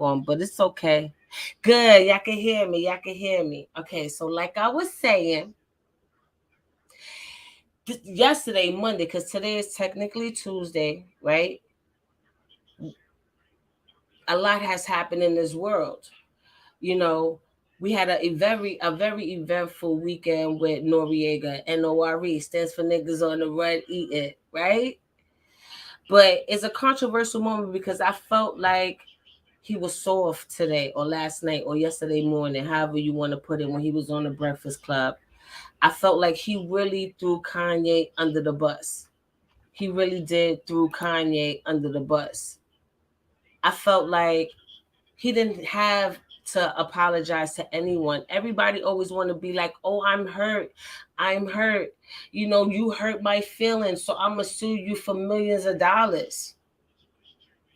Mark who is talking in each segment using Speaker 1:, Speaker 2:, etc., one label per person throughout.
Speaker 1: on, but it's okay. Good, y'all can hear me. Y'all can hear me. Okay, so like I was saying, yesterday, Monday, because today is technically Tuesday, right? A lot has happened in this world. You know, we had a very eventful weekend with Noriega. NORE stands for niggas on the run eating, right? But it's a controversial moment because I felt like he was soft today or last night or yesterday morning, however you want to put it, when he was on the Breakfast Club. I felt like he really threw Kanye under the bus. He really did threw Kanye under the bus. I felt like he didn't have to apologize to anyone. Everybody always want to be like, "Oh, I'm hurt. I'm hurt. You know, you hurt my feelings, so I'm going to sue you for millions of dollars."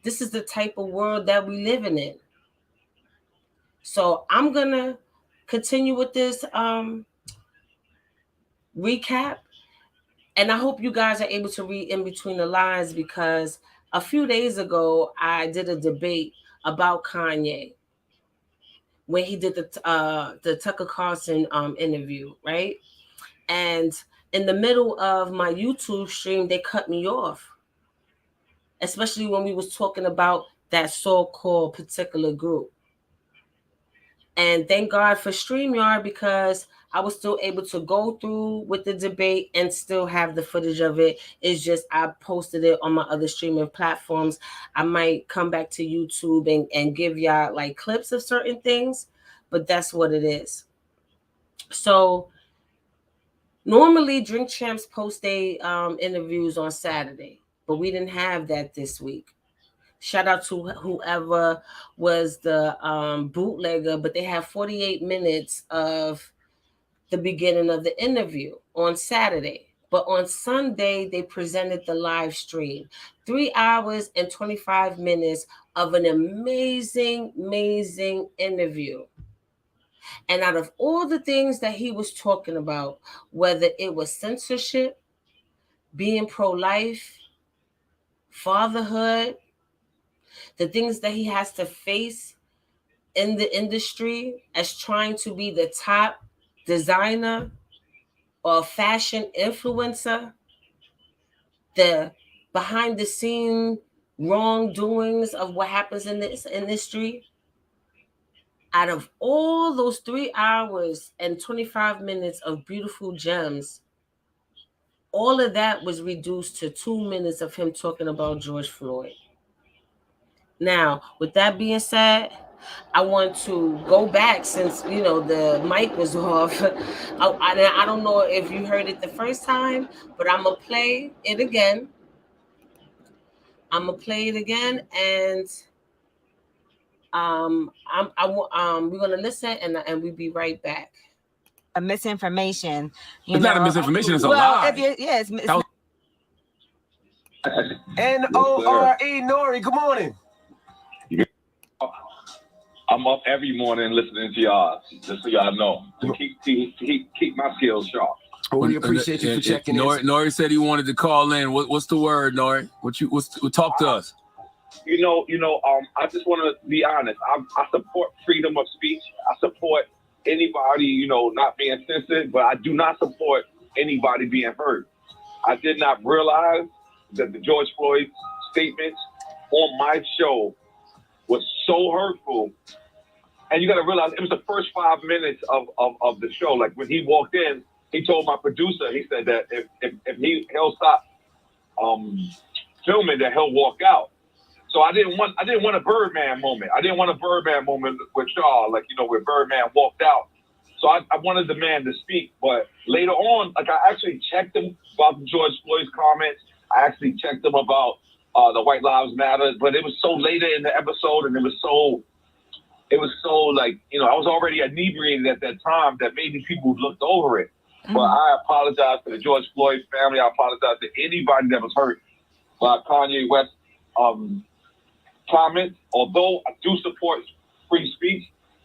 Speaker 1: This is the type of world that we living in. So I'm going to continue with this recap. And I hope you guys are able to read in between the lines, because a few days ago, I did a debate about Kanye when he did the Tucker Carlson interview, right? And in the middle of my YouTube stream, they cut me off, especially when we was talking about that so-called particular group. And thank God for StreamYard, because I was still able to go through with the debate and still have the footage of it. It's just I posted it on my other streaming platforms. I might come back to YouTube and give y'all like clips of certain things, but that's what it is. So normally Drink Champs post their interviews on Saturday, but we didn't have that this week. Shout out to whoever was the bootlegger, but they have 48 minutes of the beginning of the interview on Saturday. But on Sunday, they presented the live stream. 3 hours and 25 minutes of an amazing, amazing interview. And out of all the things that he was talking about, whether it was censorship, being pro-life, fatherhood, the things that he has to face in the industry as trying to be the top designer or fashion influencer, the behind the scene wrongdoings of what happens in this industry. Out of all those 3 hours and 25 minutes of beautiful gems, all of that was reduced to 2 minutes of him talking about George Floyd. Now, with that being said, I want to go back, since the mic was off. I don't know if you heard it the first time, but I'm gonna play it again. And we're gonna listen, and we'll be right back.
Speaker 2: A misinformation.
Speaker 3: It's not a misinformation. It's a lie.
Speaker 2: Yes.
Speaker 4: NORE, NORE, good morning.
Speaker 5: I'm up every morning listening to y'all, just so y'all know. To keep my skills sharp.
Speaker 4: We appreciate you for checking in.
Speaker 3: Nori said he wanted to call in. What's the word, Nori? Talk to us.
Speaker 5: I just want to be honest. I support freedom of speech. I support anybody, not being censored, but I do not support anybody being hurt. I did not realize that the George Floyd statements on my show was so hurtful. And you got to realize it was the first 5 minutes of the show. Like when he walked in, he told my producer, he said that if he'll stop filming, that he'll walk out. So I didn't want a Birdman moment. I didn't want a Birdman moment with Shaw, where Birdman walked out. So I wanted the man to speak. But later on, I actually checked him about George Floyd's comments. I actually checked him about the White Lives Matter. But it was so later in the episode, and it was so I was already inebriated at that time that maybe people looked over it. Mm-hmm. But I apologize to the George Floyd family. I apologize to anybody that was hurt by Kanye West comments. Although I do support free speech,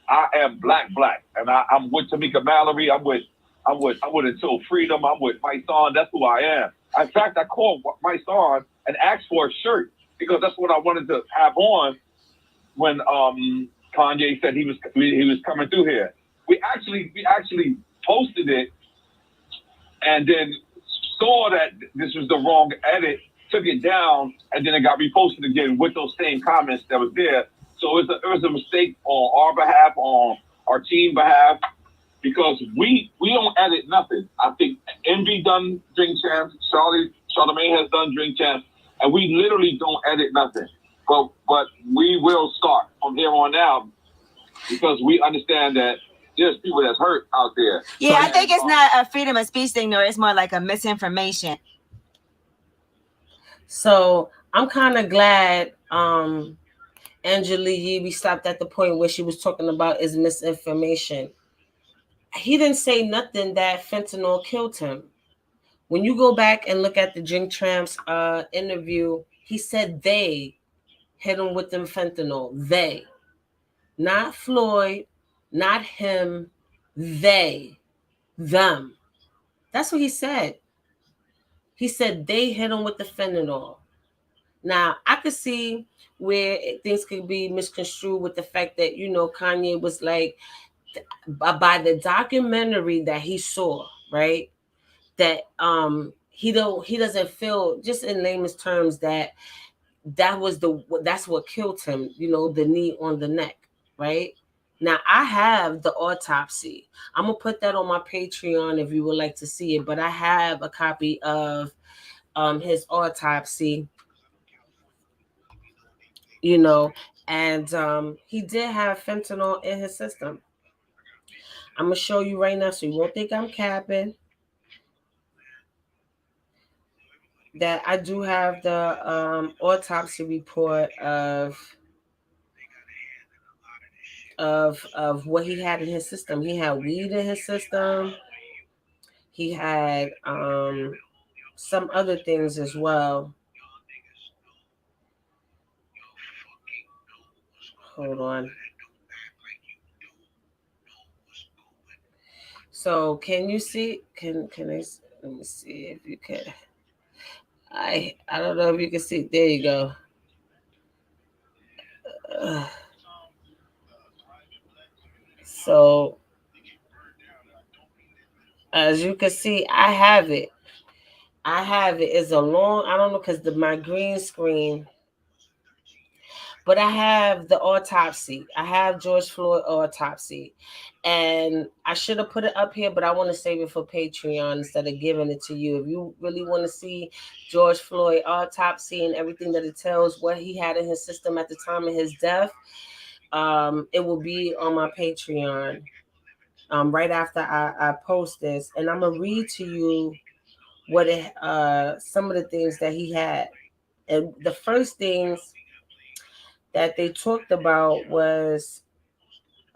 Speaker 5: I am black, and I'm with Tamika Mallory. I'm with Until Freedom. I'm with Mike Son. That's who I am. In fact, I called Mike Son and asked for a shirt because that's what I wanted to have on when Kanye said he was coming through here. We actually posted it and then saw that this was the wrong edit, took it down, and then it got reposted again with those same comments that was there. So it was a mistake on our behalf, on our team behalf, because we don't edit nothing. I think Envy done Drink Champs, Charlamagne has done Drink Champs, and we literally don't edit nothing. But we will start from here on out because we understand that there's people that's hurt out there.
Speaker 2: Yeah, I think it's not a freedom of speech thing, nor it's more like a misinformation.
Speaker 1: So I'm kind of glad Angela Yee stopped at the point where she was talking about is misinformation. He didn't say nothing that fentanyl killed him. When you go back and look at the Drink Champs interview, he said they hit him with them fentanyl. They. Not Floyd, not him, they. Them. That's what he said. He said they hit him with the fentanyl. Now, I could see where things could be misconstrued with the fact that, Kanye was like, by the documentary that he saw, right? That he doesn't feel, just in layman's terms, that's what killed him, the knee on the neck, right? Now I have the autopsy. I'm gonna put that on my Patreon if you would like to see it, but I have a copy of his autopsy, and he did have fentanyl in his system. I'm gonna show you right now so you won't think I'm capping. That I do have the autopsy report of what he had in his system. He had weed in his system. He had some other things as well. Hold on. So can you see? Can I? Let me see if you can. I don't know if you can see. There you go. So as you can see, I have it. It's a long. I don't know because my green screen. But I have the autopsy. I have George Floyd autopsy. And I should have put it up here, but I want to save it for Patreon instead of giving it to you. If you really want to see George Floyd autopsy and everything that it tells what he had in his system at the time of his death, it will be on my Patreon right after I post this. And I'm going to read to you what some of the things that he had. And the first things that they talked about was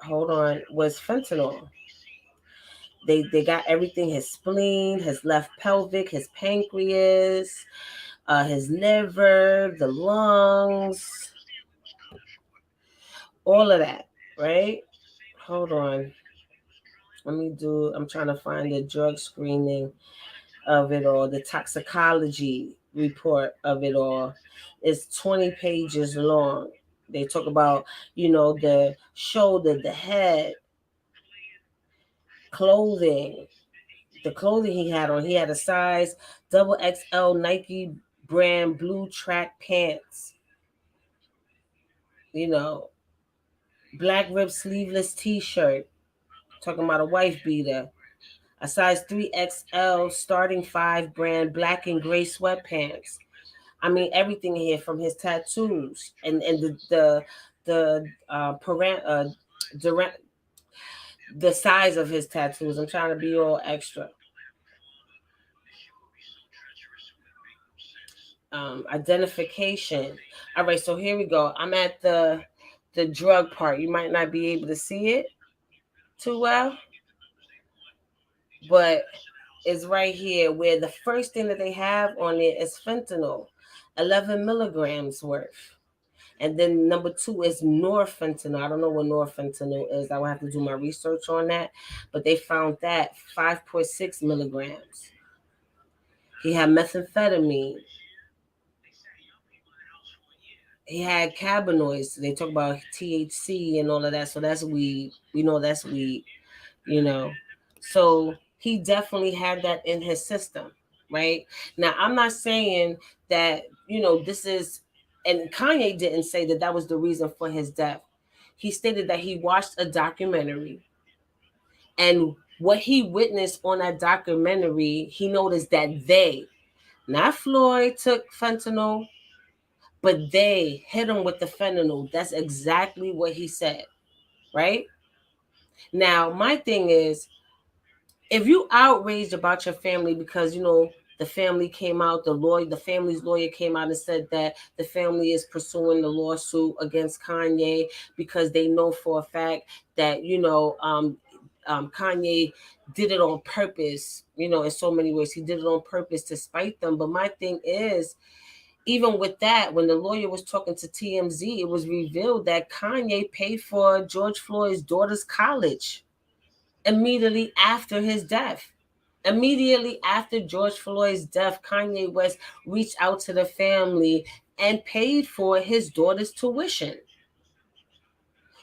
Speaker 1: fentanyl. They got everything: his spleen, his left pelvic, his pancreas, his liver, the lungs, all of that, right? Hold on. I'm trying to find the drug screening of it all, the toxicology report of it all. It's 20 pages long. They talk about, the shoulder, the head, clothing, the clothing he had on. He had a size double XL Nike brand blue track pants, black rib sleeveless t-shirt, talking about a wife beater, a size 3XL starting 5 brand black and gray sweatpants. I mean, everything here from his tattoos and the size of his tattoos. I'm trying to be all extra. Identification. All right, so here we go. I'm at the drug part. You might not be able to see it too well, but it's right here where the first thing that they have on it is fentanyl, 11 milligrams worth. And then number 2 is norfentanyl. I don't know what norfentanyl is. I will have to do my research on that. But they found that 5.6 milligrams. He had methamphetamine. he had cannabinoids. They talk about THC and all of that. So that's weed. We know that's weed, you know. So he definitely had that in his system, right? Now, I'm not saying that, this is, and Kanye didn't say that that was the reason for his death. He stated that he watched a documentary, and what he witnessed on that documentary, he noticed that not Floyd, took fentanyl, but they hit him with the fentanyl. That's exactly what he said, right? Now, my thing is, if you outraged about your family because the family came out, the family's lawyer came out and said that the family is pursuing the lawsuit against Kanye because they know for a fact that Kanye did it on purpose. In so many ways, he did it on purpose to spite them. But my thing is, even with that, when the lawyer was talking to TMZ, it was revealed that Kanye paid for George Floyd's daughter's college immediately after his death. Immediately after George Floyd's death, Kanye West reached out to the family and paid for his daughter's tuition.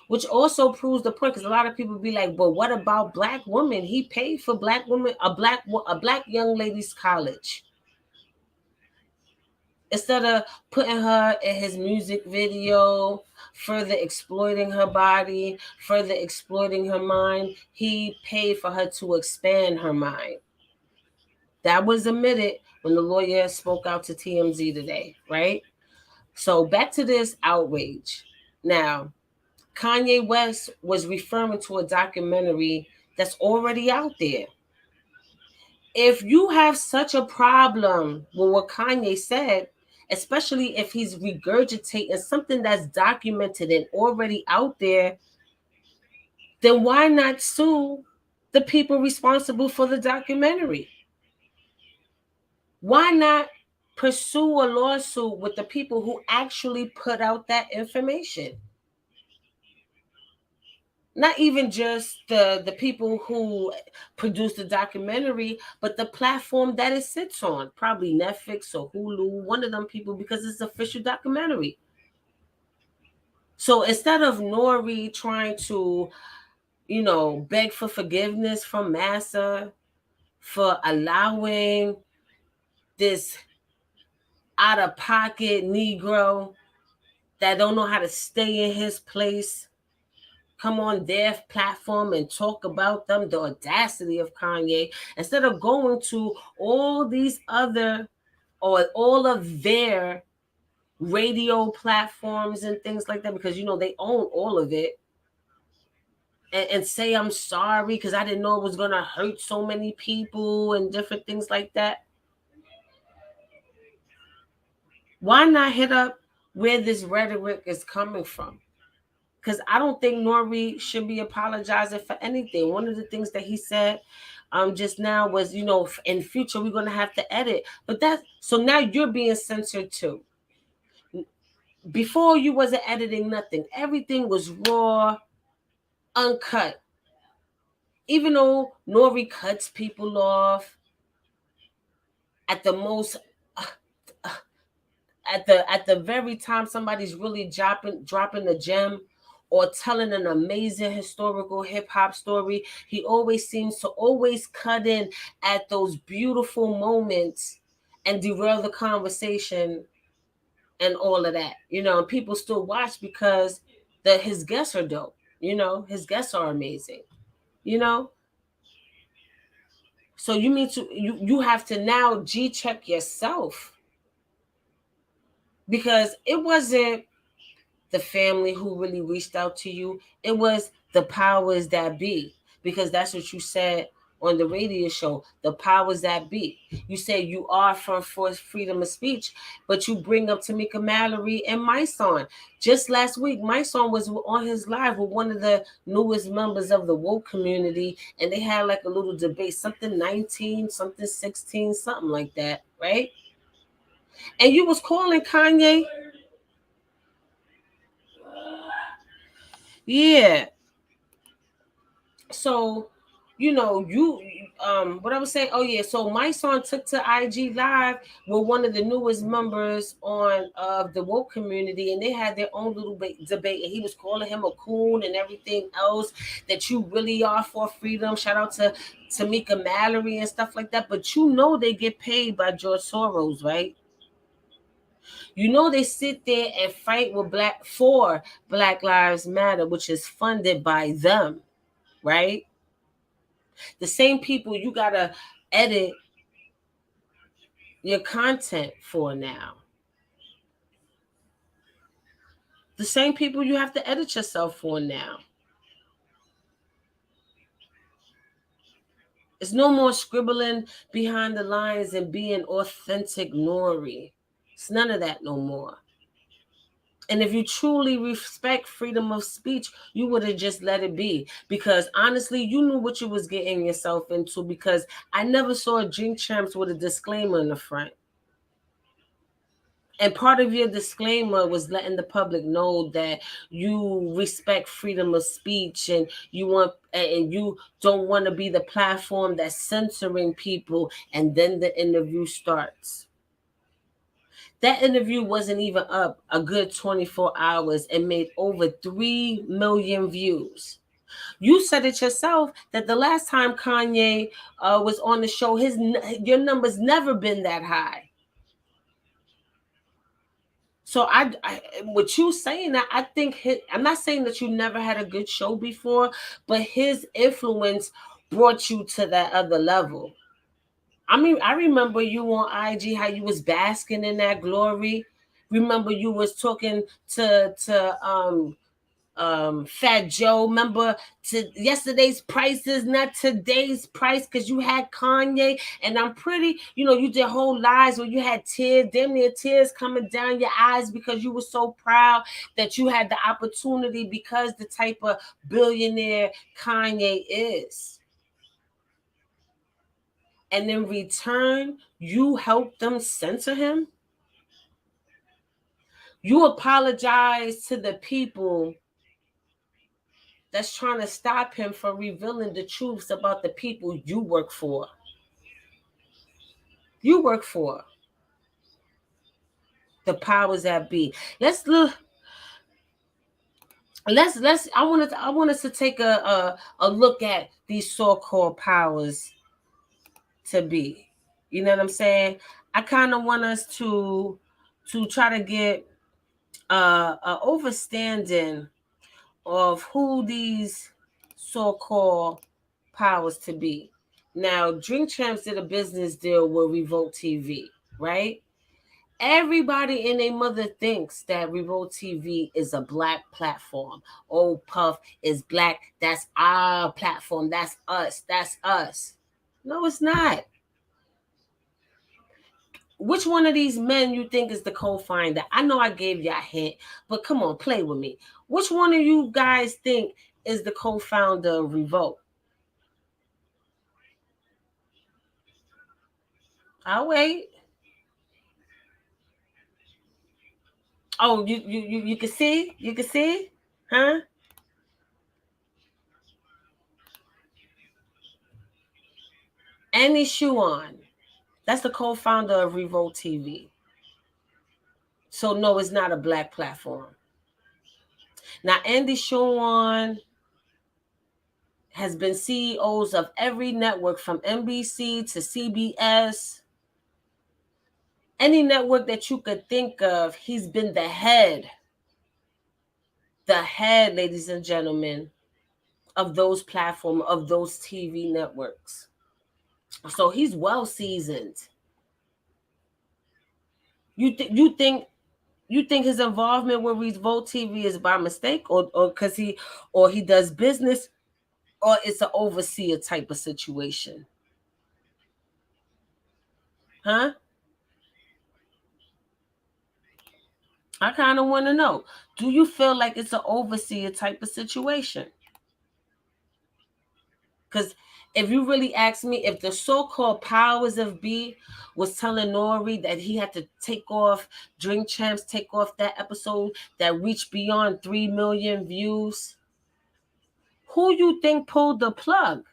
Speaker 1: Which also proves the point, because a lot of people be like, but what about black women? He paid for black women, a black young lady's college. Instead of putting her in his music video, further exploiting her body, further exploiting her mind, he paid for her to expand her mind. That was admitted when the lawyer spoke out to TMZ today, right? So back to this outrage. Now, Kanye West was referring to a documentary that's already out there. If you have such a problem with what Kanye said, especially if he's regurgitating something that's documented and already out there, then why not sue the people responsible for the documentary? Why not pursue a lawsuit with the people who actually put out that information? Not even just the people who produced the documentary, but the platform that it sits on, probably Netflix or Hulu, one of them people, because it's an official documentary. So instead of NORE trying to, beg for forgiveness from Massa for allowing this out of pocket Negro that don't know how to stay in his place come on their platform and talk about them, the audacity of Kanye, instead of going to all these other or all of their radio platforms and things like that, because they own all of it, and say I'm sorry because I didn't know it was gonna hurt so many people and different things like that. Why not hit up where this rhetoric is coming from? Because I don't think NORE should be apologizing for anything. One of the things that he said just now was, in future we're going to have to edit. But so now you're being censored too. Before, you wasn't editing nothing. Everything was raw, uncut. Even though NORE cuts people off at the most, at the very time somebody's really dropping a gem or telling an amazing historical hip-hop story, he always seems to always cut in at those beautiful moments and derail the conversation and all of that. And people still watch because his guests are dope. His guests are amazing. So you mean you have to now G-check yourself, because it wasn't the family who really reached out to you. It was the powers that be, because that's what you said on the radio show, the powers that be. You say you are for freedom of speech, but you bring up Tamika Mallory and my son. Just last week, my son was on his live with one of the newest members of the woke community, and they had like a little debate, something 19, something 16, something like that, right? And you was calling Kanye. Yeah. So, what I was saying. Oh yeah, so my son took to IG Live with one of the newest members on of the woke community, and they had their own little debate, and he was calling him a coon and everything else, that you really are for freedom. Shout out to Tamika Mallory and stuff like that. But they get paid by George Soros, right? They sit there and fight with for Black Lives Matter, which is funded by them, right? The same people you gotta edit your content for now. The same people you have to edit yourself for now. It's no more scribbling behind the lines and being authentic NORE. It's none of that no more. And if you truly respect freedom of speech, you would have just let it be. Because honestly, you knew what you was getting yourself into, because I never saw Drink Champs with a disclaimer in the front. And part of your disclaimer was letting the public know that you respect freedom of speech, and you don't want to be the platform that's censoring people. And then the interview starts. That interview wasn't even up a good 24 hours and made over 3 million views. You said it yourself that the last time Kanye was on the show, your numbers never been that high. So with you saying that, I think I'm not saying that you never had a good show before, but his influence brought you to that other level. I mean, I remember you on IG, how you was basking in that glory. Remember you was talking to Fat Joe. Remember, to yesterday's prices, not today's price, because you had Kanye. And I'm pretty, you did whole lives where you had tears, damn near tears coming down your eyes, because you were so proud that you had the opportunity, because the type of billionaire Kanye is. And in return, you helped them censor him. You apologize to the people that's trying to stop him from revealing the truths about the people you work for. You work for the powers that be. Let's look. I want us to take a look at these so-called powers to be. You know what I'm saying? I kind of want us to try to get a overstanding of who these so-called powers to be. Now, Drink Champs did a business deal with Revolt TV, right? Everybody and their mother thinks that Revolt TV is a black platform. Oh, Puff is black. That's our platform. That's us. That's us. No, it's not. Which one of these men you think is the co-founder? I know I gave you a hint, but come on, play with me. Which one of you guys think is the co-founder of Revolt? I'll wait. Oh, you can see? You can see? Huh? Annie Shuon. That's the co-founder of Revolt TV. So no, it's not a black platform. Now, Andy Shuon has been CEOs of every network from NBC to CBS. Any network that you could think of, he's been the head, ladies and gentlemen, of those platforms, of those TV networks. So he's well seasoned. You think his involvement with Revolt TV is by mistake, or because he does business, or it's an overseer type of situation? Huh? I kind of want to know. Do you feel like it's an overseer type of situation? Because if you really ask me, if the so-called powers of be was telling NORE that he had to take off Drink Champs, take off that episode that reached beyond 3 million views, who you think pulled the plug?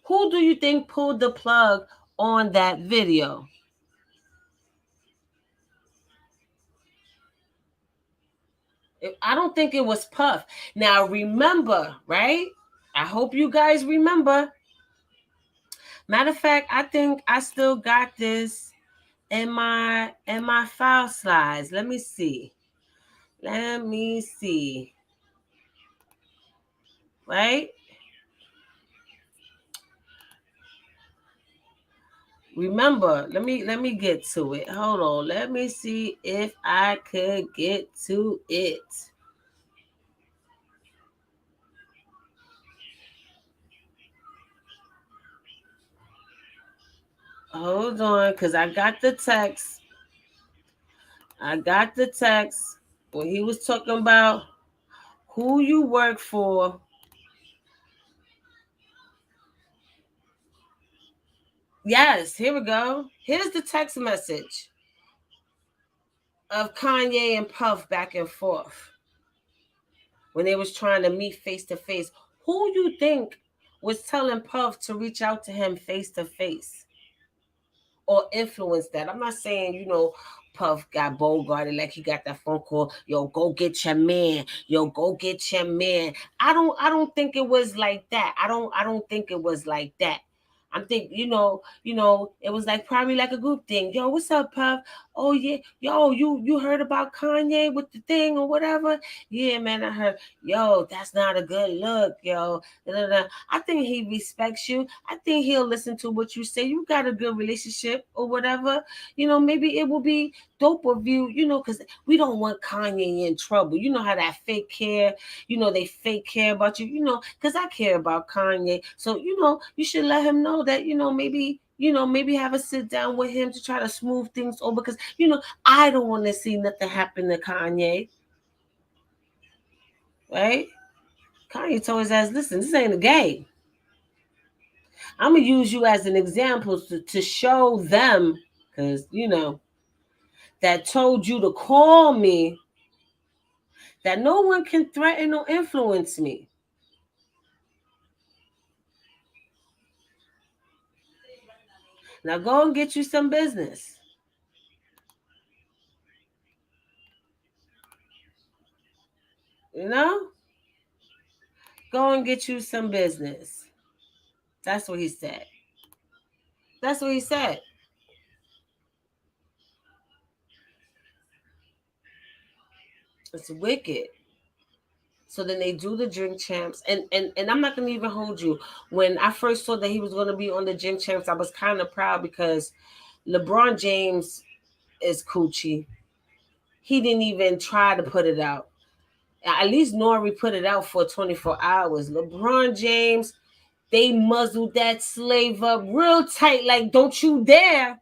Speaker 1: Who do you think pulled the plug on that video? I don't think it was Puff. Now remember, right? I hope you guys remember. Matter of fact, I think I still got this in my file slides. Let me see. Let me see. Right? Remember, let me get to it. Hold on. Let me see if I could get to it. Hold on, because I got the text. I got the text when he was talking about who you work for. Yes, here we go. Here's the text message of Kanye and Puff back and forth when they was trying to meet face to face. Who you think was telling Puff to reach out to him face to face or influence that? I'm not saying, Puff got bogarted like he got that phone call, yo, go get your man, yo, go get your man. I don't think it was like that. I don't think it was like that. I'm thinking, it was like probably like a group thing. Yo, what's up, Puff? Oh yeah, yo, you heard about Kanye with the thing or whatever? Yeah, man, I heard. Yo, that's not a good look, yo. I think he respects you. I think he'll listen to what you say. You got a good relationship or whatever. Maybe it will be dope of you, because we don't want Kanye in trouble. You know how that fake care, they fake care about you, because I care about Kanye. So, you should let him know that, maybe have a sit down with him to try to smooth things over, because, I don't want to see nothing happen to Kanye. Right? Kanye told his ass, listen, this ain't a game. I'm going to use you as an example to show them, because, that told you to call me, that no one can threaten or influence me. Now go and get you some business. Go and get you some business. That's what he said. That's what he said. It's wicked. So then they do the Drink Champs, and I'm not gonna even hold you. When I first saw that he was gonna be on the Drink Champs, I was kind of proud because LeBron James is coochie. He didn't even try to put it out. At least NORE put it out for 24 hours. LeBron James, they muzzled that slave up real tight, like don't you dare.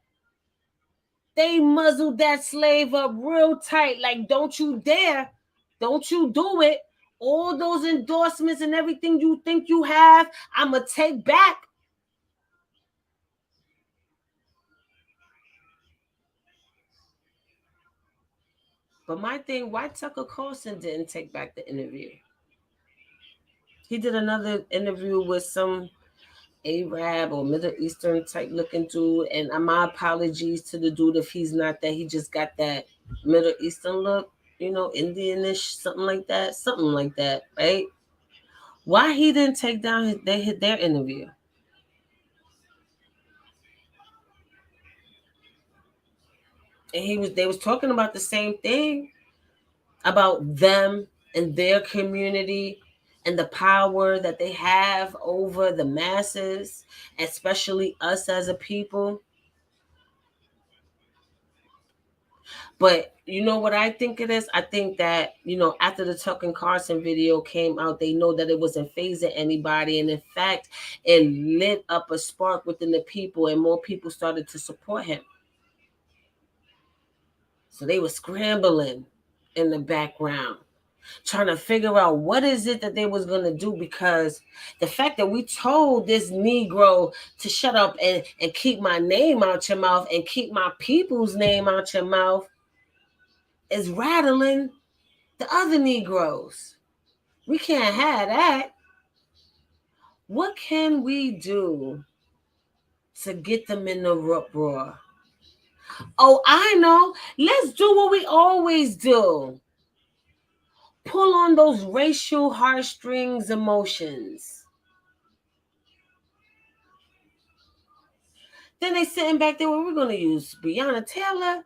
Speaker 1: They muzzled that slave up real tight, like don't you dare. Don't you do it. All those endorsements and everything you think you have, I'ma take back. But my thing, why Tucker Carlson didn't take back the interview? He did another interview with some Arab or Middle Eastern type looking dude, and my apologies to the dude if he's not that. He just got that Middle Eastern look, Indianish, something like that, right? Why he didn't take down their interview? And they was talking about the same thing, about them and their community and the power that they have over the masses, especially us as a people. But you know what I think it is? I think that, after the Tucker Carlson video came out, they know that it wasn't phasing anybody. And in fact, it lit up a spark within the people, and more people started to support him. So they were scrambling in the background, trying to figure out what is it that they was going to do, because the fact that we told this Negro to shut up and keep my name out your mouth and keep my people's name out your mouth is rattling the other Negroes. We can't have that. What can we do to get them in the uproar? Oh, I know. Let's do what we always do. Pull on those racial heartstrings emotions. Then they sitting back there, well, we're going to use Breonna Taylor.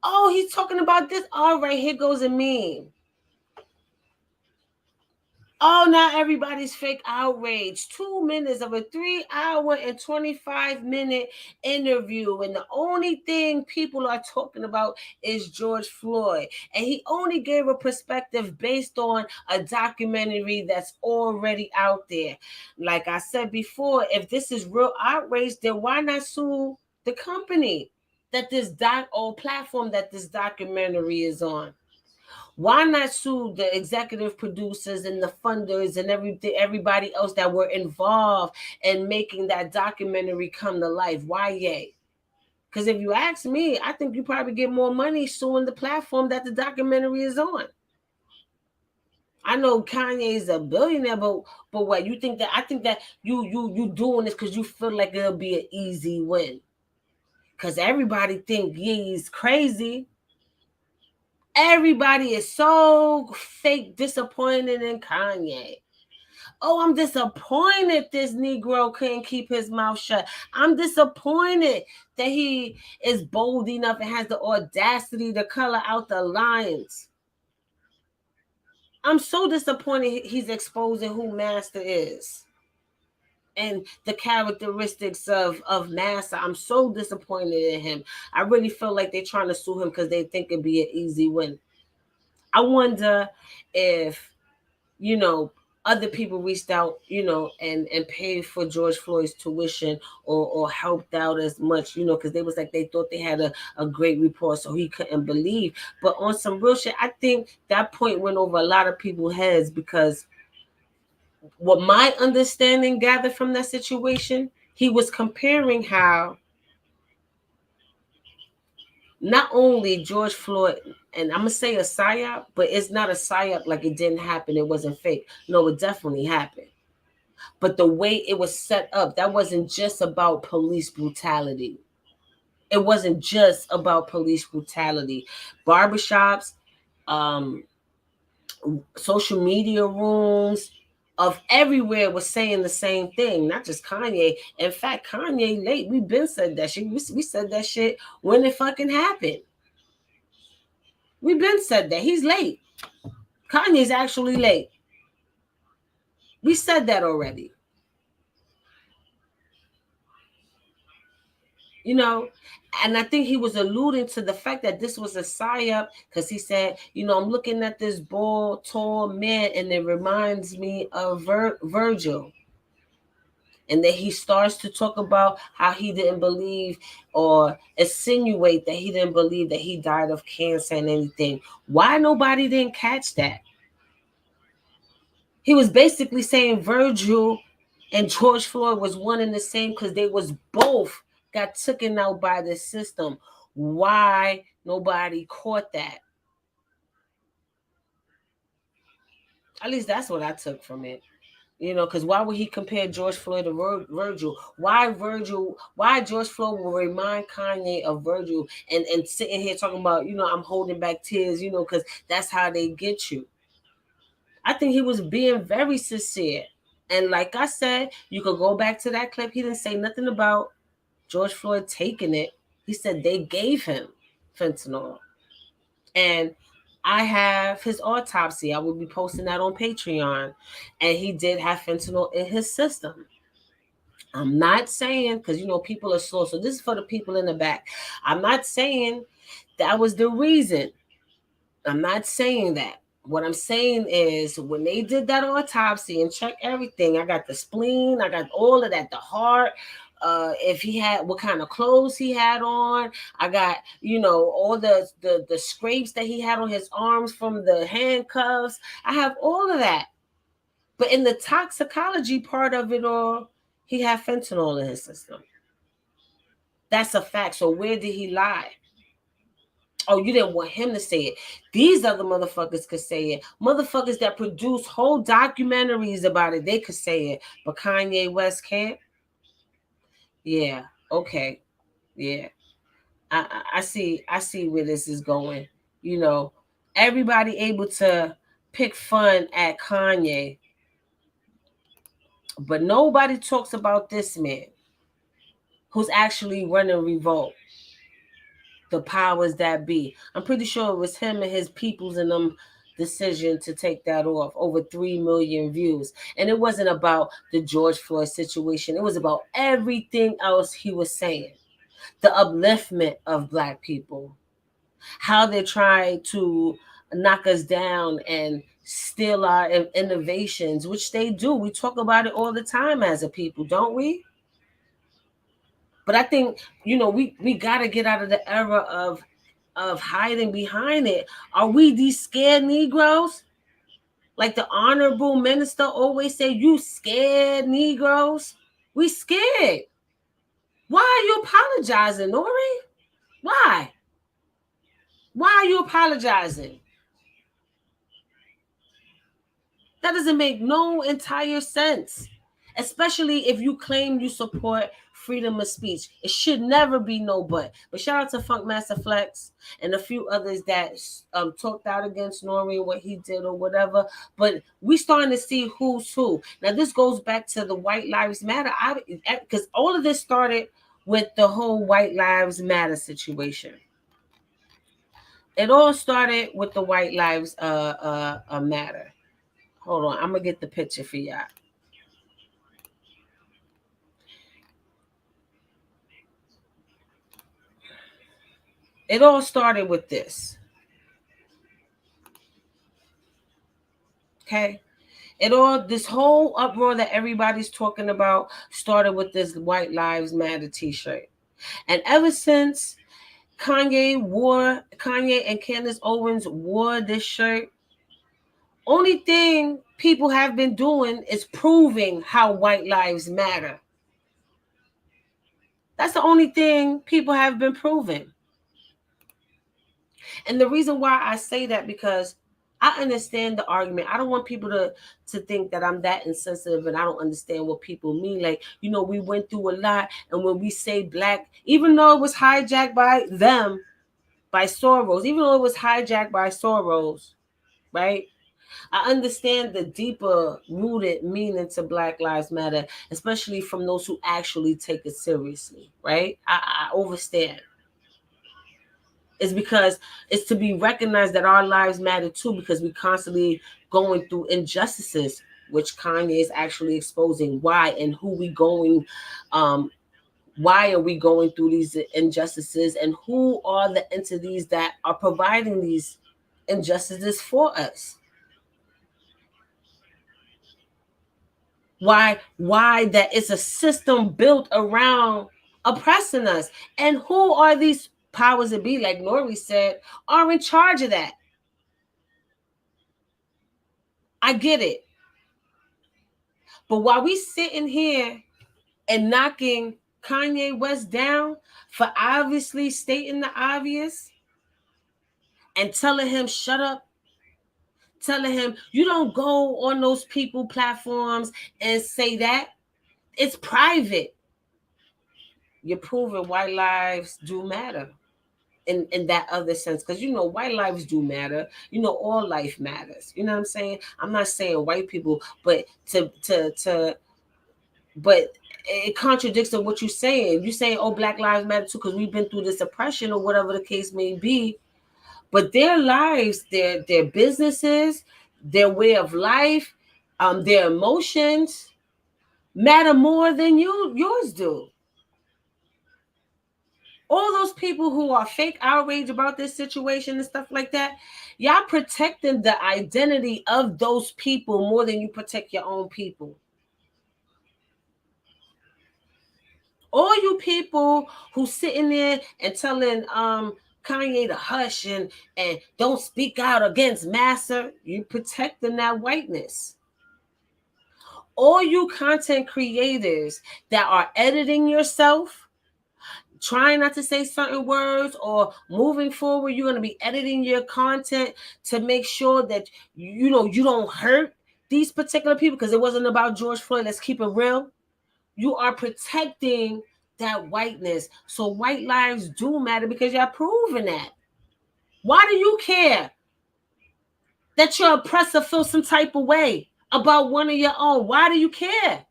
Speaker 1: Oh, he's talking about this. All right, here goes a meme. Oh, now everybody's fake outrage. 2 minutes of a 3-hour and 25-minute interview. And the only thing people are talking about is George Floyd. And he only gave a perspective based on a documentary that's already out there. Like I said before, if this is real outrage, then why not sue the company that this platform that this documentary is on? Why not sue the executive producers and the funders and everybody else that were involved in making that documentary come to life? Why yay? Because if you ask me, I think you probably get more money suing the platform that the documentary is on. I know Kanye is a billionaire, but what you think that? I think that you doing this because you feel like it'll be an easy win. Because everybody think he's crazy. Everybody is so fake disappointed in Kanye. Oh, I'm disappointed this Negro couldn't keep his mouth shut. I'm disappointed that he is bold enough and has the audacity to color out the lines. I'm so disappointed he's exposing who Master is and the characteristics of Master. I'm so disappointed in him. I really feel like they're trying to sue him because they think it'd be an easy win. I wonder if, other people reached out, and paid for George Floyd's tuition or helped out as much, because they was like, they thought they had a great report, so he couldn't believe. But on some real shit, I think that point went over a lot of people's heads, because what my understanding gathered from that situation, he was comparing how not only George Floyd, and I'm going to say a psyop, but it's not a psyop like it didn't happen, it wasn't fake. No, it definitely happened. But the way it was set up, that wasn't just about police brutality. It wasn't just about police brutality. Barbershops, social media rooms of everywhere was saying the same thing, not just Kanye. In fact, Kanye late. We've been said that shit. We said that shit when it fucking happened. We've been said that. He's late. Kanye's actually late. We said that already. And I think he was alluding to the fact that this was a psyop, because he said, I'm looking at this bald, tall man, and it reminds me of Virgil. And then he starts to talk about how he didn't believe or insinuate that he didn't believe that he died of cancer and anything. Why nobody didn't catch that? He was basically saying Virgil and George Floyd was one and the same, because they was both got taken out by the system. Why nobody caught that? At least that's what I took from it. Because why would he compare George Floyd to Virgil? Why George Floyd will remind Kanye of Virgil, and sitting here talking about, I'm holding back tears, because that's how they get you. I think he was being very sincere. And like I said, you could go back to that clip. He didn't say nothing about George Floyd taking it. He said they gave him fentanyl. And I have his autopsy. I will be posting that on Patreon. And he did have fentanyl in his system. I'm not saying, because, people are slow. So this is for the people in the back. I'm not saying that was the reason. I'm not saying that. What I'm saying is, when they did that autopsy and checked everything, I got the spleen, I got all of that, the heart, if he had, what kind of clothes he had on, I got, all the scrapes that he had on his arms from the handcuffs. I have all of that. But in the toxicology part of it all, he had fentanyl in his system. That's a fact. So where did he lie? Oh, you didn't want him to say it. These other motherfuckers could say it. Motherfuckers that produce whole documentaries about it, they could say it. But Kanye West can't? Yeah. Okay. Yeah. I see where this is going. You know, everybody able to pick fun at Kanye, but nobody talks about this man who's actually running revolt. The powers that be. I'm pretty sure it was him and his peoples and them decision to take that off. Over 3 million views. And it wasn't about the George Floyd situation. It was about everything else he was saying. The upliftment of Black people. How they try to knock us down and steal our innovations, which they do. We talk about it all the time as a people, don't we? But I think, you know, we got to get out of the era of hiding behind it. Are we these scared Negroes? Like the honorable minister always say, you scared Negroes? We scared. Why are you apologizing, NORE? Why? Why are you apologizing? That doesn't make no entire sense. Especially if you claim you support freedom of speech. It should never be no but. But shout out to Funk Master Flex and a few others that talked out against NORE and what he did or whatever. But we starting to see who's who. Now this goes back to the White Lives Matter. Because all of this started with the whole White Lives Matter situation. It all started with the White Lives Matter. Hold on, I'm gonna get the picture for y'all. It all started with this. Okay? This whole uproar that everybody's talking about started with this White Lives Matter t-shirt. And ever since Kanye and Candace Owens wore this shirt, only thing people have been doing is proving how white lives matter. That's the only thing people have been proving. And the reason why I say that, because I understand the argument. I don't want people to think that I'm that insensitive and I don't understand what people mean. Like, you know, we went through a lot. And when we say Black, even though it was hijacked by them, by Soros, even though it was hijacked by Soros, right? I understand the deeper rooted meaning to Black Lives Matter, especially from those who actually take it seriously, right? I understand. It's because it's to be recognized that our lives matter too, because we constantly going through injustices, which Kanye is actually exposing why and who we going, why are we going through these injustices, and who are the entities that are providing these injustices for us. Why that it's a system built around oppressing us, and who are these powers that be, like NORE said, are in charge of that. I get it. But while we sitting here and knocking Kanye West down for obviously stating the obvious and telling him shut up, telling him you don't go on those people platforms and say that, it's private. You're proving white lives do matter. In that other sense, because you know white lives do matter, you know all life matters, you know what I'm saying? I'm not saying white people, but but it contradicts to what you're saying. You're saying, oh, Black lives matter too because we've been through this oppression or whatever the case may be, but their lives, their businesses, their way of life, their emotions matter more than yours do. All those people who are fake outrage about this situation and stuff like that, y'all protecting the identity of those people more than you protect your own people. All you people who sitting there and telling Kanye to hush and don't speak out against Massa, you protecting that whiteness. All you content creators that are editing yourself, trying not to say certain words, or moving forward, you're going to be editing your content to make sure that you don't hurt these particular people, because it wasn't about George Floyd. Let's keep it real. You are protecting that whiteness. So white lives do matter, because you're proving that. Why do you care that your oppressor feels some type of way about one of your own? Why do you care?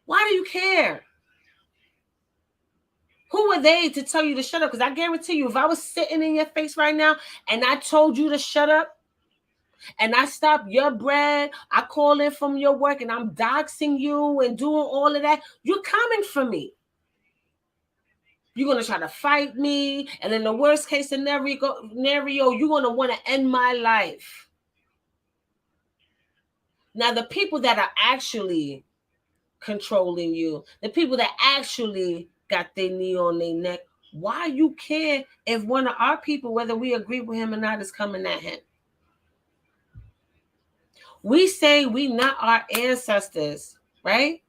Speaker 1: Why do you care? Who are they to tell you to shut up? Because I guarantee you, if I was sitting in your face right now and I told you to shut up, and I stop your bread, I call in from your work, and I'm doxing you and doing all of that, you're coming for me. You're going to try to fight me. And in the worst case scenario, you're going to want to end my life. Now, the people that are actually controlling you, the people that actually got their knee on their neck, why you care if one of our people, whether we agree with him or not, is coming at him? We say we not our ancestors, right?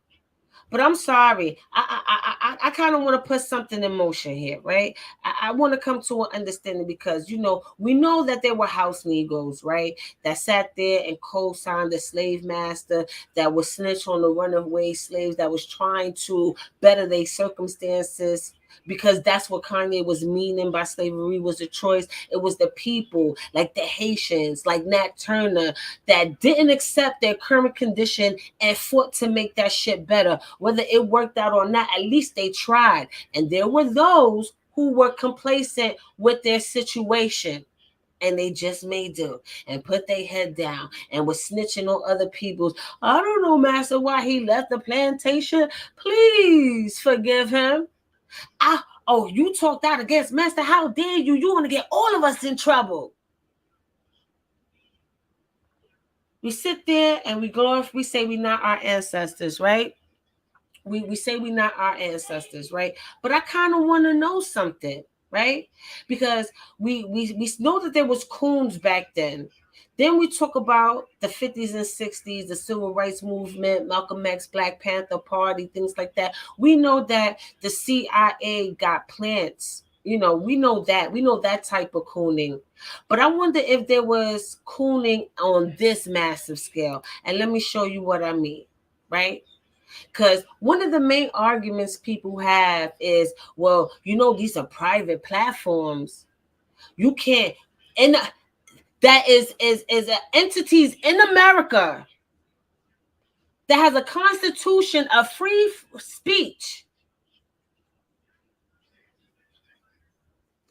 Speaker 1: But I'm sorry. I kind of want to put something in motion here, right? I want to come to an understanding, because, we know that there were house Negroes, right? That sat there and co-signed the slave master, that was snitch on the runaway slaves, that was trying to better their circumstances, because that's what Kanye was meaning by slavery was a choice. It was the people like the Haitians, like Nat Turner, that didn't accept their current condition and fought to make that shit better. Whether it worked out or not, at least they tried. And there were those who were complacent with their situation, and they just made do and put their head down and was snitching on other people's. I don't know, master, why he left the plantation. Please forgive him. You talked out against master. How dare you? You want to get all of us in trouble. We sit there and we say we're not our ancestors, right? We say we're not our ancestors, right? But I kind of want to know something, right? Because we know that there was coons back then. Then we talk about the 50s and 60s, the civil rights movement, Malcolm X, Black Panther Party, things like that. We know that the CIA got plants. We know that. We know that type of cooning. But I wonder if there was cooning on this massive scale. And let me show you what I mean, right? Because one of the main arguments people have is, well, these are private platforms. You can't, and that is entities in America that has a constitution of free speech.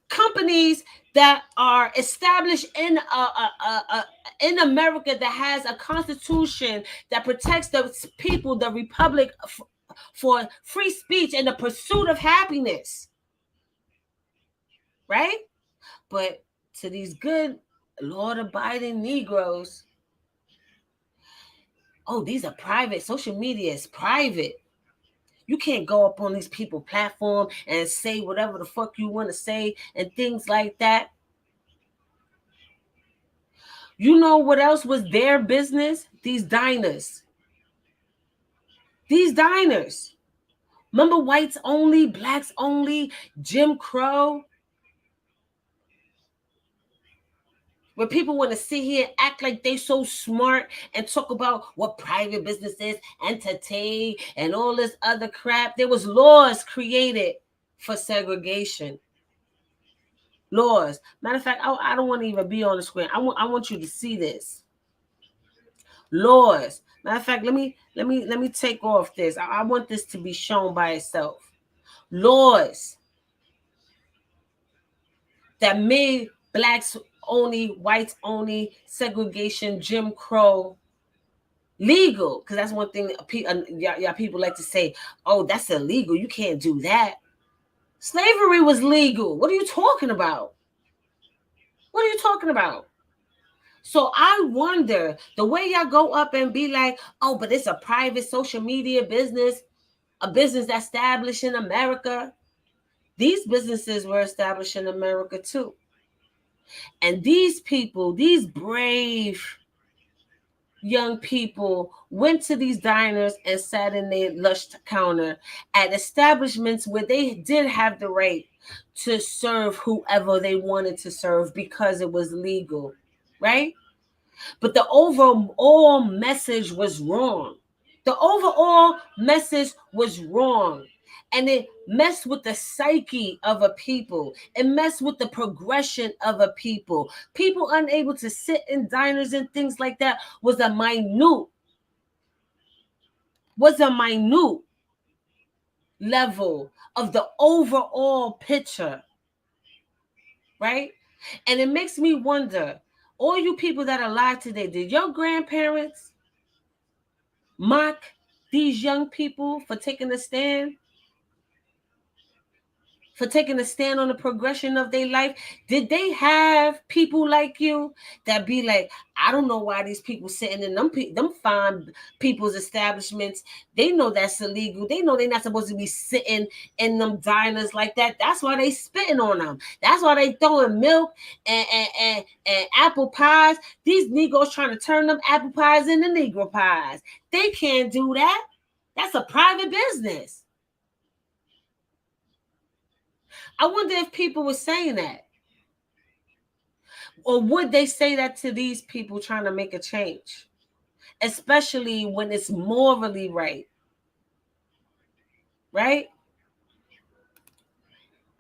Speaker 1: Companies that are established in America that has a constitution that protects the people, the republic, for free speech and the pursuit of happiness, right? But to these good law-abiding Negroes, these are private. Social media is private. You can't go up on these people platform and say whatever the fuck you want to say and things like that. You know what else was their business? These diners. Remember whites only, blacks only, Jim Crow? Where people want to sit here and act like they so smart and talk about what private business is, entertain, and all this other crap. There was laws created for segregation. Laws. Matter of fact, I don't want to even be on the screen. I want you to see this. Laws. Matter of fact, let me take off this. I want this to be shown by itself. Laws that made blacks only, whites only, segregation, Jim Crow legal. Because that's one thing y'all people like to say, that's illegal. You can't do that. Slavery was legal. What are you talking about? So I wonder, the way y'all go up and be like, but it's a private social media business, a business established in America. These businesses were established in America too. And these people, these brave young people went to these diners and sat in their lush counter at establishments where they did have the right to serve whoever they wanted to serve because it was legal, right? But the overall message was wrong. The overall message was wrong. And it messed with the psyche of a people. It messed with the progression of a people. People unable to sit in diners and things like that was a minute level of the overall picture, right? And it makes me wonder, all you people that are alive today, did your grandparents mock these young people for taking a stand? For taking a stand on the progression of their life? Did they have people like you that be like, I don't know why these people sitting in them fine people's establishments. They know that's illegal. They know they're not supposed to be sitting in them diners like that. That's why they spitting on them. That's why they throwing milk and apple pies. These Negroes trying to turn them apple pies into Negro pies. They can't do that. That's a private business. I wonder if people were saying that. Or would they say that to these people trying to make a change? Especially when it's morally right. Right?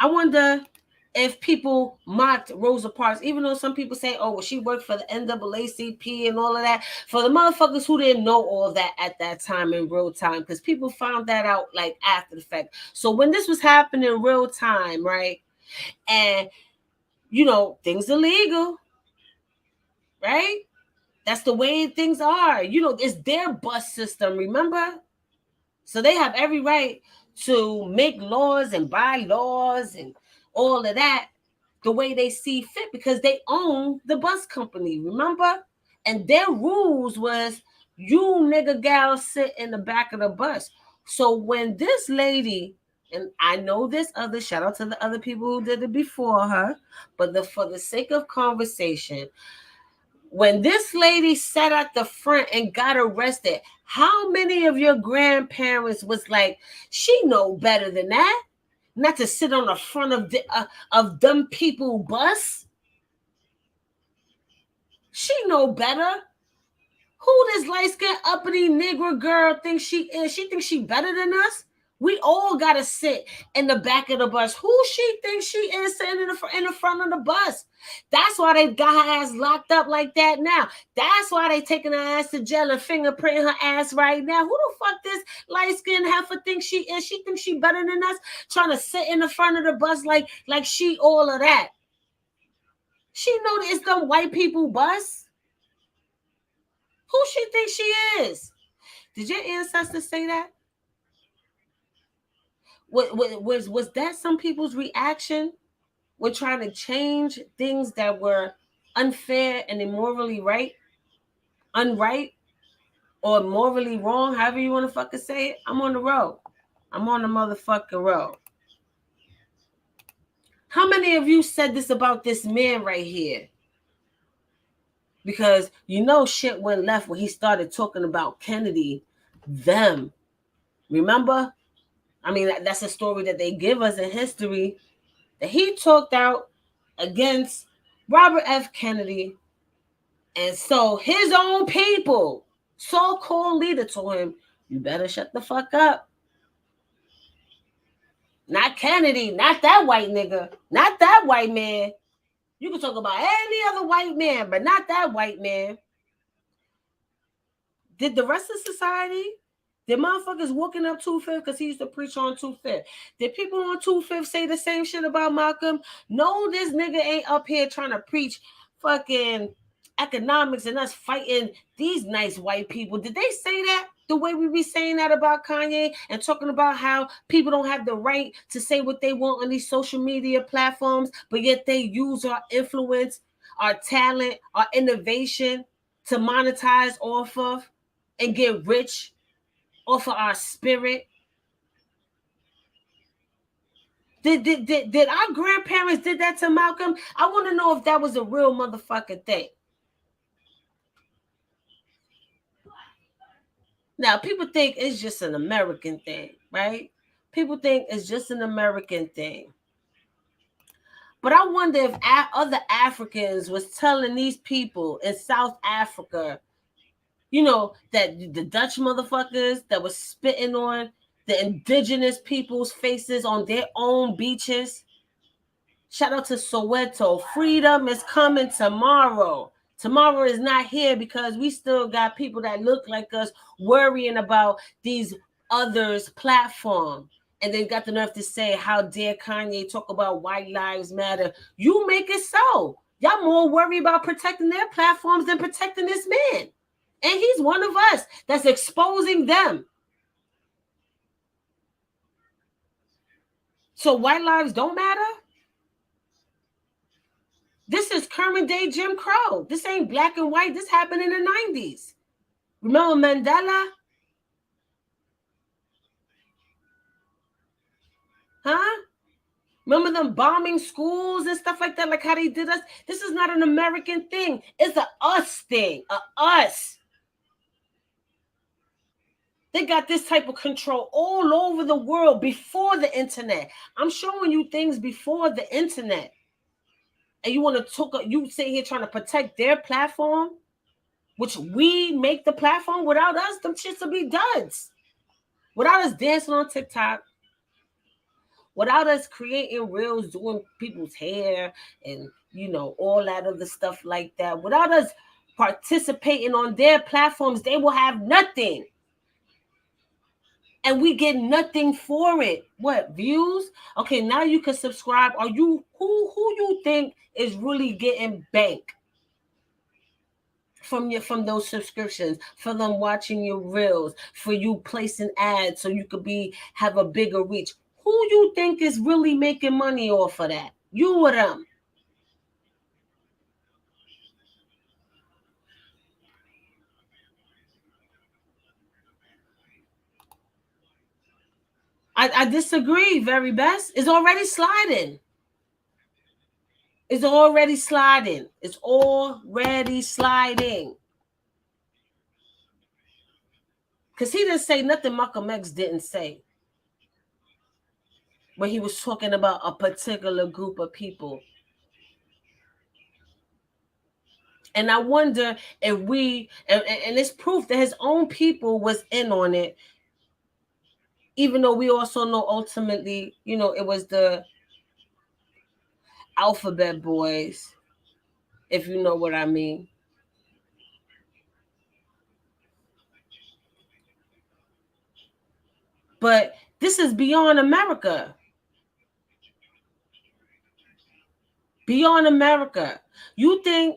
Speaker 1: I wonder if people mocked Rosa Parks, even though some people say, oh, well, she worked for the NAACP and all of that. For the motherfuckers who didn't know all that at that time in real time, because people found that out like after the fact. So when this was happening in real time, right? And you know, things are legal, right? That's the way things are. You know, it's their bus system, remember? So they have every right to make laws and buy laws and all of that the way they see fit because they own the bus company, remember? And their rules was you nigga gals sit in the back of the bus. So when this lady, and I know this other, shout out to the other people who did it before her, but for the sake of conversation, when this lady sat at the front and got arrested, how many of your grandparents was like, she know better than that, not to sit on the front of them people bus? She know better. Who this light-skinned uppity Negro girl thinks she is? She thinks she better than us? We all gotta sit in the back of the bus. Who she thinks she is sitting in the front of the bus? That's why they got her ass locked up like that now. That's why they taking her ass to jail and fingerprinting her ass right now. Who the fuck this light-skinned heifer thinks she is? She thinks she better than us, trying to sit in the front of the bus like she all of that. She know that it's them white people bus. Who she thinks she is? Did your ancestors say that? Was that some people's reaction when trying to change things that were unfair and immorally unright, or morally wrong, however you want to fucking say it? I'm on the road. I'm on the motherfucking road. How many of you said this about this man right here? Because you know shit went left when he started talking about Kennedy, them. Remember? I mean, that's a story that they give us in history, that he talked out against Robert F. Kennedy. And so his own people, so-called leader, told him, you better shut the fuck up. Not Kennedy, not that white nigga, not that white man. You can talk about any other white man, but not that white man. Did the rest of society, did motherfuckers walking up 2/5 because he used to preach on 2/5? Did people on 2/5 say the same shit about Malcolm? No, this nigga ain't up here trying to preach fucking economics and us fighting these nice white people. Did they say that the way we be saying that about Kanye and talking about how people don't have the right to say what they want on these social media platforms, but yet they use our influence, our talent, our innovation to monetize off of and get rich off of our spirit? Did our grandparents did that to Malcolm? I want to know if that was a real motherfucking thing. Now, people think it's just an American thing, right? People think it's just an American thing. But I wonder if other Africans was telling these people in South Africa, that the Dutch motherfuckers that was spitting on the indigenous people's faces on their own beaches. Shout out to Soweto. Freedom is coming tomorrow. Tomorrow is not here because we still got people that look like us worrying about these others' platform. And they got the nerve to say, how dare Kanye talk about white lives matter? You make it so. Y'all more worried about protecting their platforms than protecting this man. And he's one of us that's exposing them. So white lives don't matter? This is current day Jim Crow. This ain't black and white. This happened in the 90s. Remember Mandela? Huh? Remember them bombing schools and stuff like that, like how they did us? This is not an American thing. It's a us thing, us. They got this type of control all over the world before the internet. I'm showing you things before the internet. And you want to talk, you sit here trying to protect their platform, which we make the platform. Without us, them shits will be duds. Without us dancing on TikTok, without us creating reels, doing people's hair and, all that other stuff like that, without us participating on their platforms, they will have nothing. And we get nothing for it. What, views? Okay, now you can subscribe. Are you who you think is really getting bank from those subscriptions, for them watching your reels, for you placing ads so you could have a bigger reach? Who you think is really making money off of that? You or them? I disagree, very best. It's already sliding. It's already sliding. It's already sliding. Because he didn't say nothing Malcolm X didn't say when he was talking about a particular group of people. And I wonder if and it's proof that his own people was in on it, even though we also know ultimately, it was the alphabet boys, if you know what I mean. But this is beyond America. Beyond America. You think,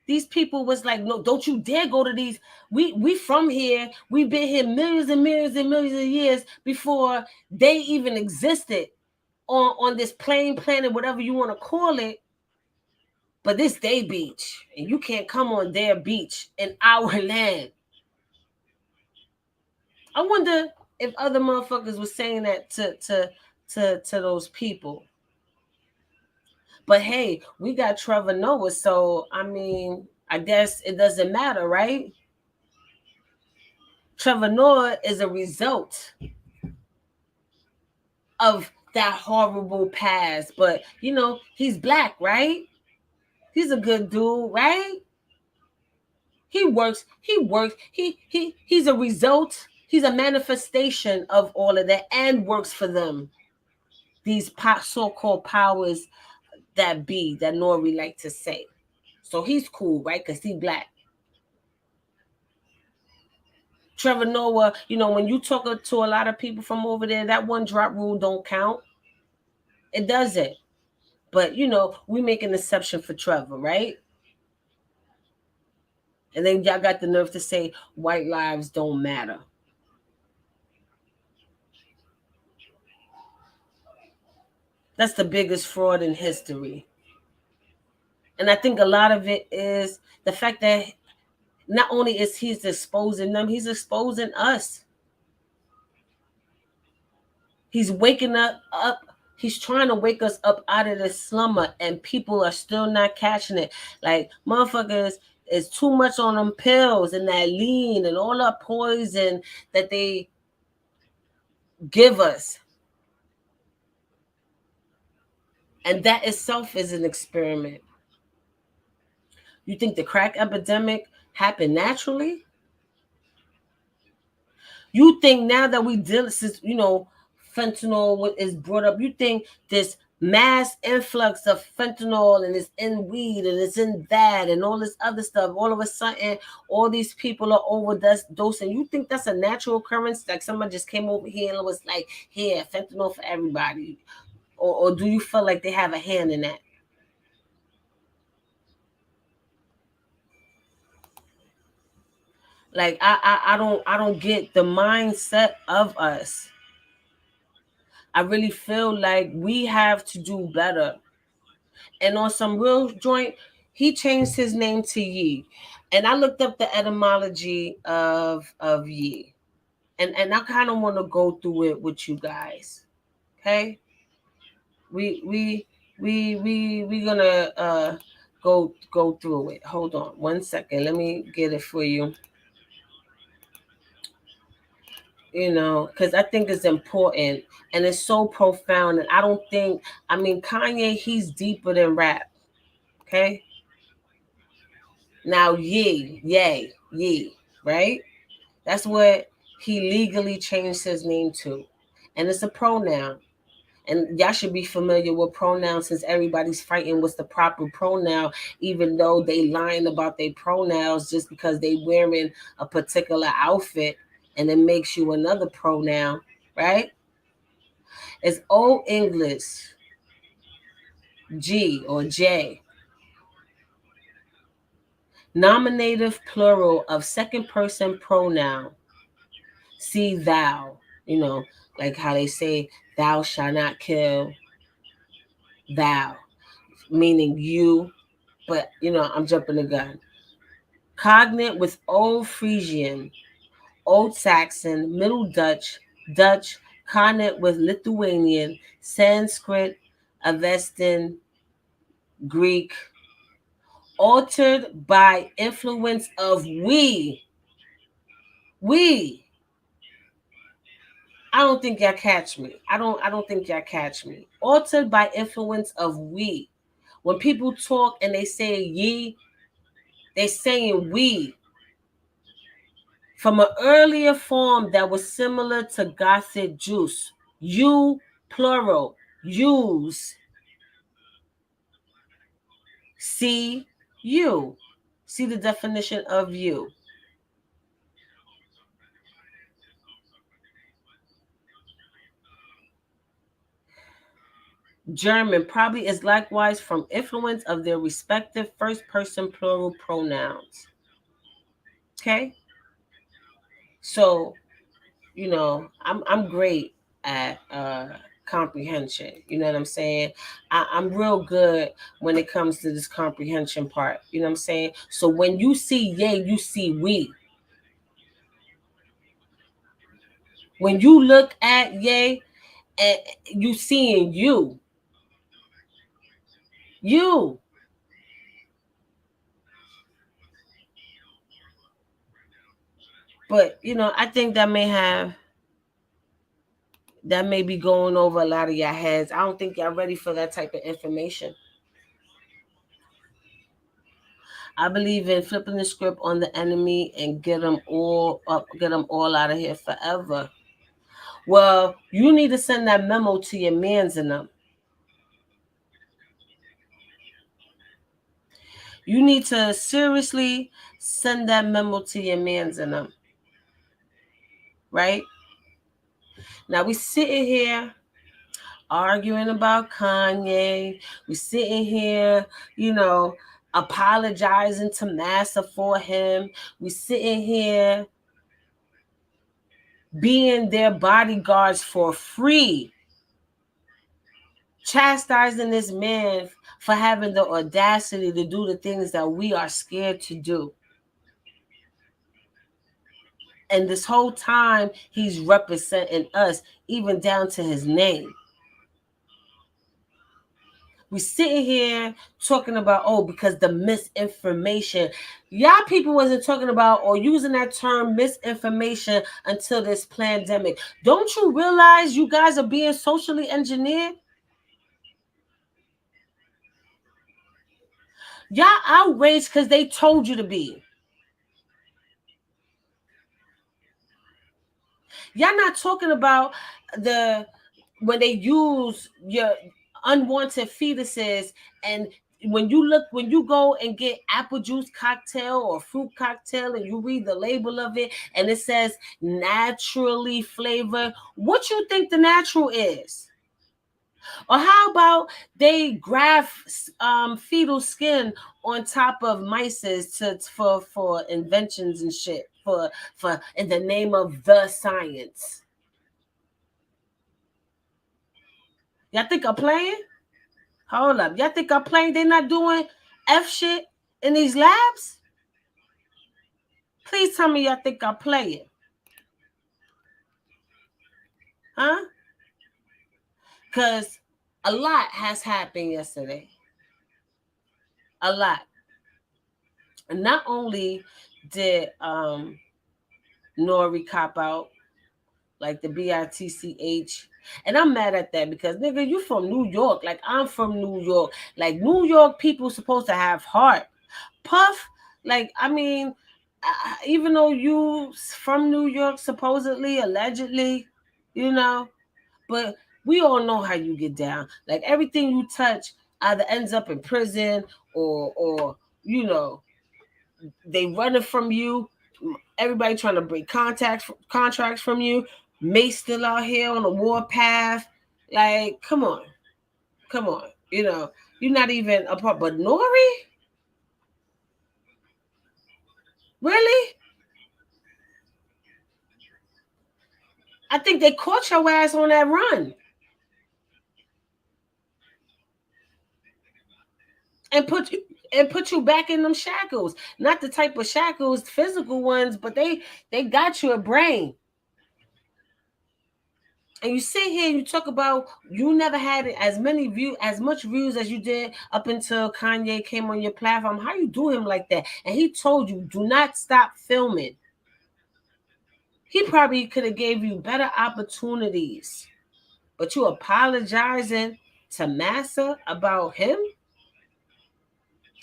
Speaker 1: these people was like, no, don't you dare go to these. We from here. We've been here millions and millions and millions of years before they even existed on this planet, whatever you want to call it. But this they beach, and you can't come on their beach in our land. I wonder if other motherfuckers was saying that to those people. But hey, we got Trevor Noah, so I mean, I guess it doesn't matter, right? Trevor Noah is a result of that horrible past, but he's black, right? He's a good dude, right? He works. He's a result. He's a manifestation of all of that and works for them. These so-called powers that be, that NORE like to say. So he's cool, right? Because he's black. Trevor Noah, when you talk to a lot of people from over there, that one drop rule don't count. It doesn't. But, we make an exception for Trevor, right? And then y'all got the nerve to say white lives don't matter. That's the biggest fraud in history. And I think a lot of it is the fact that not only is he's exposing them, he's exposing us. He's waking up. He's trying to wake us up out of the slumber, and people are still not catching it. Like, motherfuckers It's too much on them pills and that lean and all that poison that they give us. And that itself is an experiment. You think the crack epidemic happened naturally? You think now that we deal, since fentanyl is brought up, you think this mass influx of fentanyl and it's in weed and it's in that and all this other stuff, all of a sudden all these people are overdosing. You think that's a natural occurrence? Like someone just came over here and was like, here, fentanyl for everybody. Or do you feel like they have a hand in that? Like I don't get the mindset of us. I really feel like we have to do better. And on some real joint, he changed his name to Ye. And I looked up the etymology of Ye. And I kind of want to go through it with you guys. Okay? We gonna go through it. Hold on 1 second. Let me get it for you. Because I think it's important and it's so profound. And I don't think, Kanye, he's deeper than rap. Okay. Now, yay, right? That's what he legally changed his name to. And it's a pronoun. And y'all should be familiar with pronouns since everybody's fighting what's the proper pronoun, even though they lying about their pronouns just because they wearing a particular outfit and it makes you another pronoun, right? It's Old English, G or J. Nominative plural of second person pronoun. See thou, like how they say, thou shalt not kill, thou, meaning you, but I'm jumping the gun. Cognate with Old Frisian, Old Saxon, Middle Dutch, Dutch, cognate with Lithuanian, Sanskrit, Avestan, Greek, altered by influence of we. I don't think y'all catch me. I don't think y'all catch me. Altered by influence of we. When people talk and they say ye, they saying we. From an earlier form that was similar to Gothic juice. You, plural, use. See, you. See the definition of you. German probably is likewise from influence of their respective first person plural pronouns. Okay? So, I'm great at comprehension. You know what I'm saying? I'm real good when it comes to this comprehension part. You know what I'm saying? So when you see yay, you see we. When you look at yay, and you seeing you. You. But I think that may be going over a lot of your heads. I don't think y'all ready for that type of information. I believe in flipping the script on the enemy and get them all up, get them all out of here forever. Well, you need to send that memo to your mans and them. You need to seriously send that memo to your mans and them. Right? Now we sitting here arguing about Kanye. We sitting here, apologizing to Massa for him. We sitting here being their bodyguards for free, chastising this man for having the audacity to do the things that we are scared to do. And this whole time, he's representing us, even down to his name. We sitting here talking about, oh, because the misinformation. Y'all people wasn't talking about or using that term misinformation until this pandemic. Don't you realize you guys are being socially engineered? Y'all outraged because they told you to be. Y'all not talking about when they use your unwanted fetuses, and when you go and get apple juice cocktail or fruit cocktail and you read the label of it and it says naturally flavored, what you think the natural is? Or how about they graft fetal skin on top of mices for inventions and shit for in the name of the science? Y'all think I'm playing? Hold up. Y'all think I'm playing? They not doing F shit in these labs? Please tell me y'all think I'm playing. Huh? Because a lot has happened yesterday. A lot. And not only did NORE cop out, like the BITCH. And I'm mad at that because, nigga, you from New York. Like, I'm from New York. Like, New York people supposed to have heart. Puff, like, I mean, even though you from New York, supposedly, allegedly, you know, but we all know how you get down. Like, everything you touch either ends up in prison or you know, they running from you. Everybody trying to break contracts from you. Mace still out here on the war path. Like, come on. You know, you're not even a part. But NORE? Really? I think they caught your ass on that run. And put you back in them shackles. Not the type of shackles, physical ones, but they got your brain. And you sit here and you talk about you never had as much views as you did up until Kanye came on your platform. How you do him like that? And he told you, do not stop filming. He probably could have gave you better opportunities. But you apologizing to Massa about him?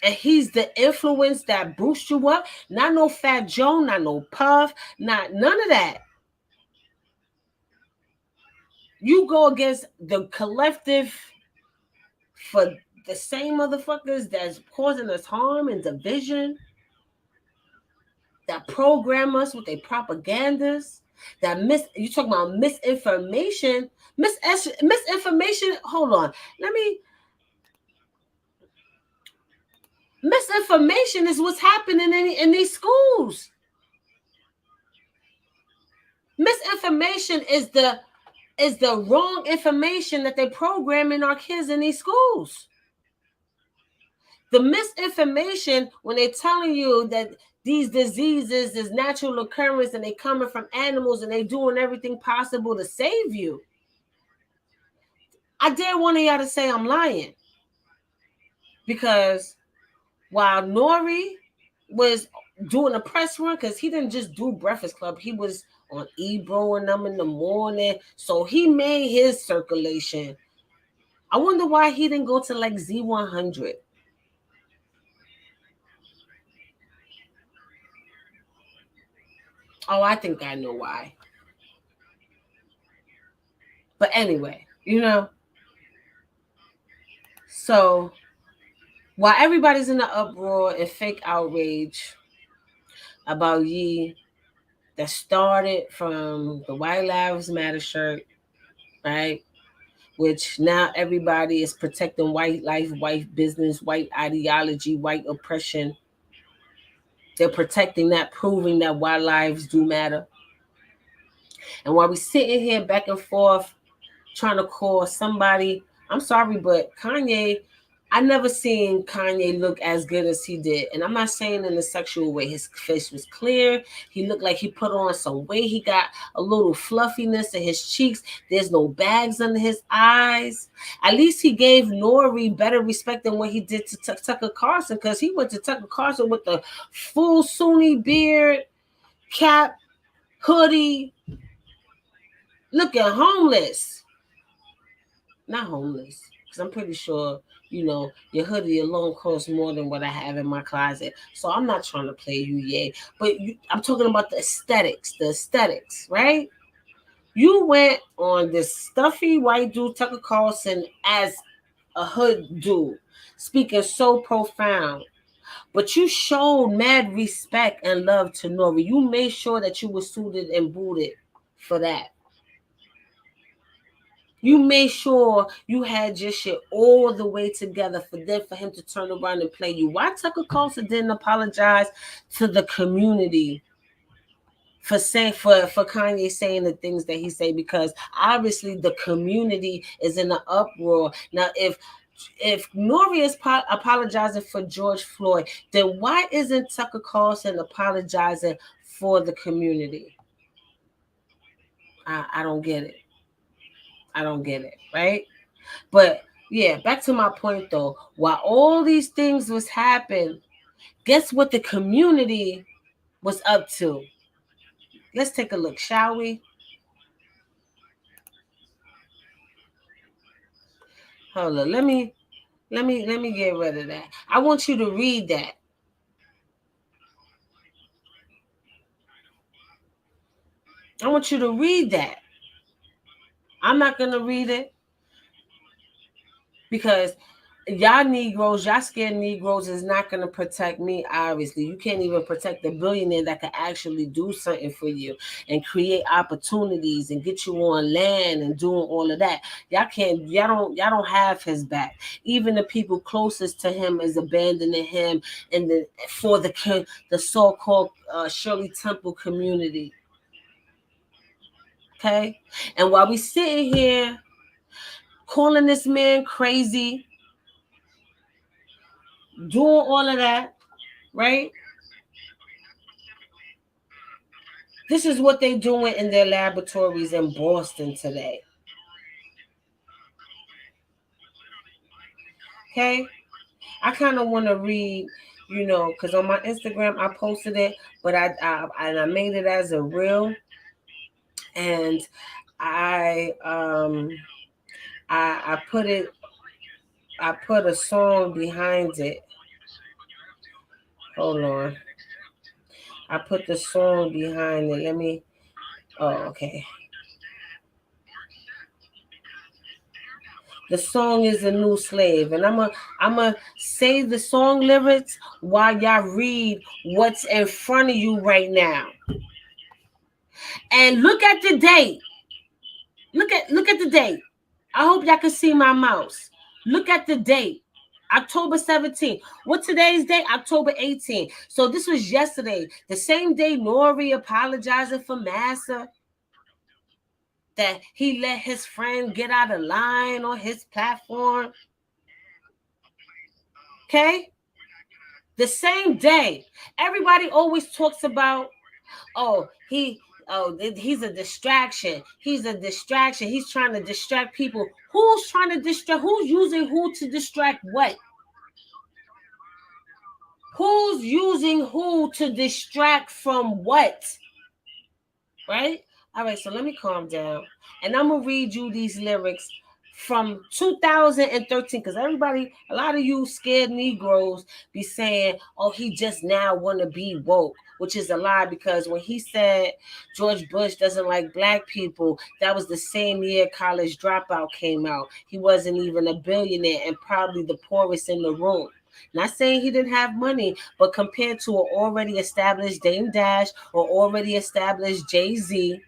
Speaker 1: And he's the influence that boosts you up. Not no Fat Joe, not no Puff, none of that. You go against the collective for the same motherfuckers that's causing us harm and division, that program us with their propagandas, you talking about misinformation. Misinformation, hold on. Misinformation is what's happening in these schools. Misinformation is the wrong information that they programming our kids in these schools. The misinformation when they're telling you that these diseases is natural occurrence and they coming from animals and they doing everything possible to save you. I dare one of y'all to say I'm lying. Because while NORE was doing a press run, because he didn't just do Breakfast Club, he was on Ebro and them in the morning. So he made his circulation. I wonder why he didn't go to like Z100. Oh, I think I know why. But anyway, you know. So while everybody's in the uproar and fake outrage about Ye that started from the White Lives Matter shirt, right? Which now everybody is protecting white life, white business, white ideology, white oppression. They're protecting that, proving that white lives do matter. And while we sitting here back and forth trying to call somebody, I'm sorry, but Kanye I never seen Kanye look as good as he did. And I'm not saying in a sexual way. His face was clear. He looked like he put on some weight. He got a little fluffiness in his cheeks. There's no bags under his eyes. At least he gave NORE better respect than what he did to Tucker Carlson, because he went to Tucker Carlson with the full Sunni beard, cap, hoodie, looking homeless. Not homeless, because I'm pretty sure, your hoodie alone costs more than what I have in my closet. So I'm not trying to play you, yay. But I'm talking about the aesthetics, right? You went on this stuffy white dude, Tucker Carlson, as a hood dude, speaking so profound. But you showed mad respect and love to NORE. You made sure that you were suited and booted for that. You made sure you had your shit all the way together for him to turn around and play you. Why Tucker Carlson didn't apologize to the community for Kanye saying the things that he said? Because obviously the community is in an uproar. Now, if NORE is apologizing for George Floyd, then why isn't Tucker Carlson apologizing for the community? I don't get it. I don't get it, right? But yeah, back to my point though. While all these things was happening, guess what the community was up to? Let's take a look, shall we? Hold on, let me get rid of that. I want you to read that. I want you to read that. I'm not gonna read it because y'all Negroes, y'all scared Negroes is not going to protect me, obviously. You can't even protect the billionaire that can actually do something for you and create opportunities and get you on land and doing all of that. Y'all don't have his back. Even the people closest to him is abandoning him for the so-called Shirley Temple community. Okay? And while we sitting here calling this man crazy, doing all of that, right? This is what they're doing in their laboratories in Boston today. Okay? I kind of want to read, because on my Instagram I posted it, but I made it as a reel, and I put a song behind it. Hold on. I put the song behind it. Okay. The song is A New Slave. And I'm gonna say the song lyrics while y'all read what's in front of you right now. And look at the date. Look at the date. I hope y'all can see my mouse. Look at the date. October 17th. What today's date? October 18th. So this was yesterday. The same day NORE apologizing for Massa, that he let his friend get out of line on his platform. Okay? The same day. Everybody always talks about, he's a distraction. He's a distraction. He's trying to distract people. Who's trying to distract? Who's using who to distract what? Who's using who to distract from what? Right? All right, so let me calm down. And I'm going to read you these lyrics from 2013, because a lot of you scared Negroes be saying, oh, he just now want to be woke, which is a lie, because when he said George Bush doesn't like black people, that was the same year College Dropout came out. He wasn't even a billionaire and probably the poorest in the room. Not saying he didn't have money, but compared to an already established Dame Dash or already established Jay-Z,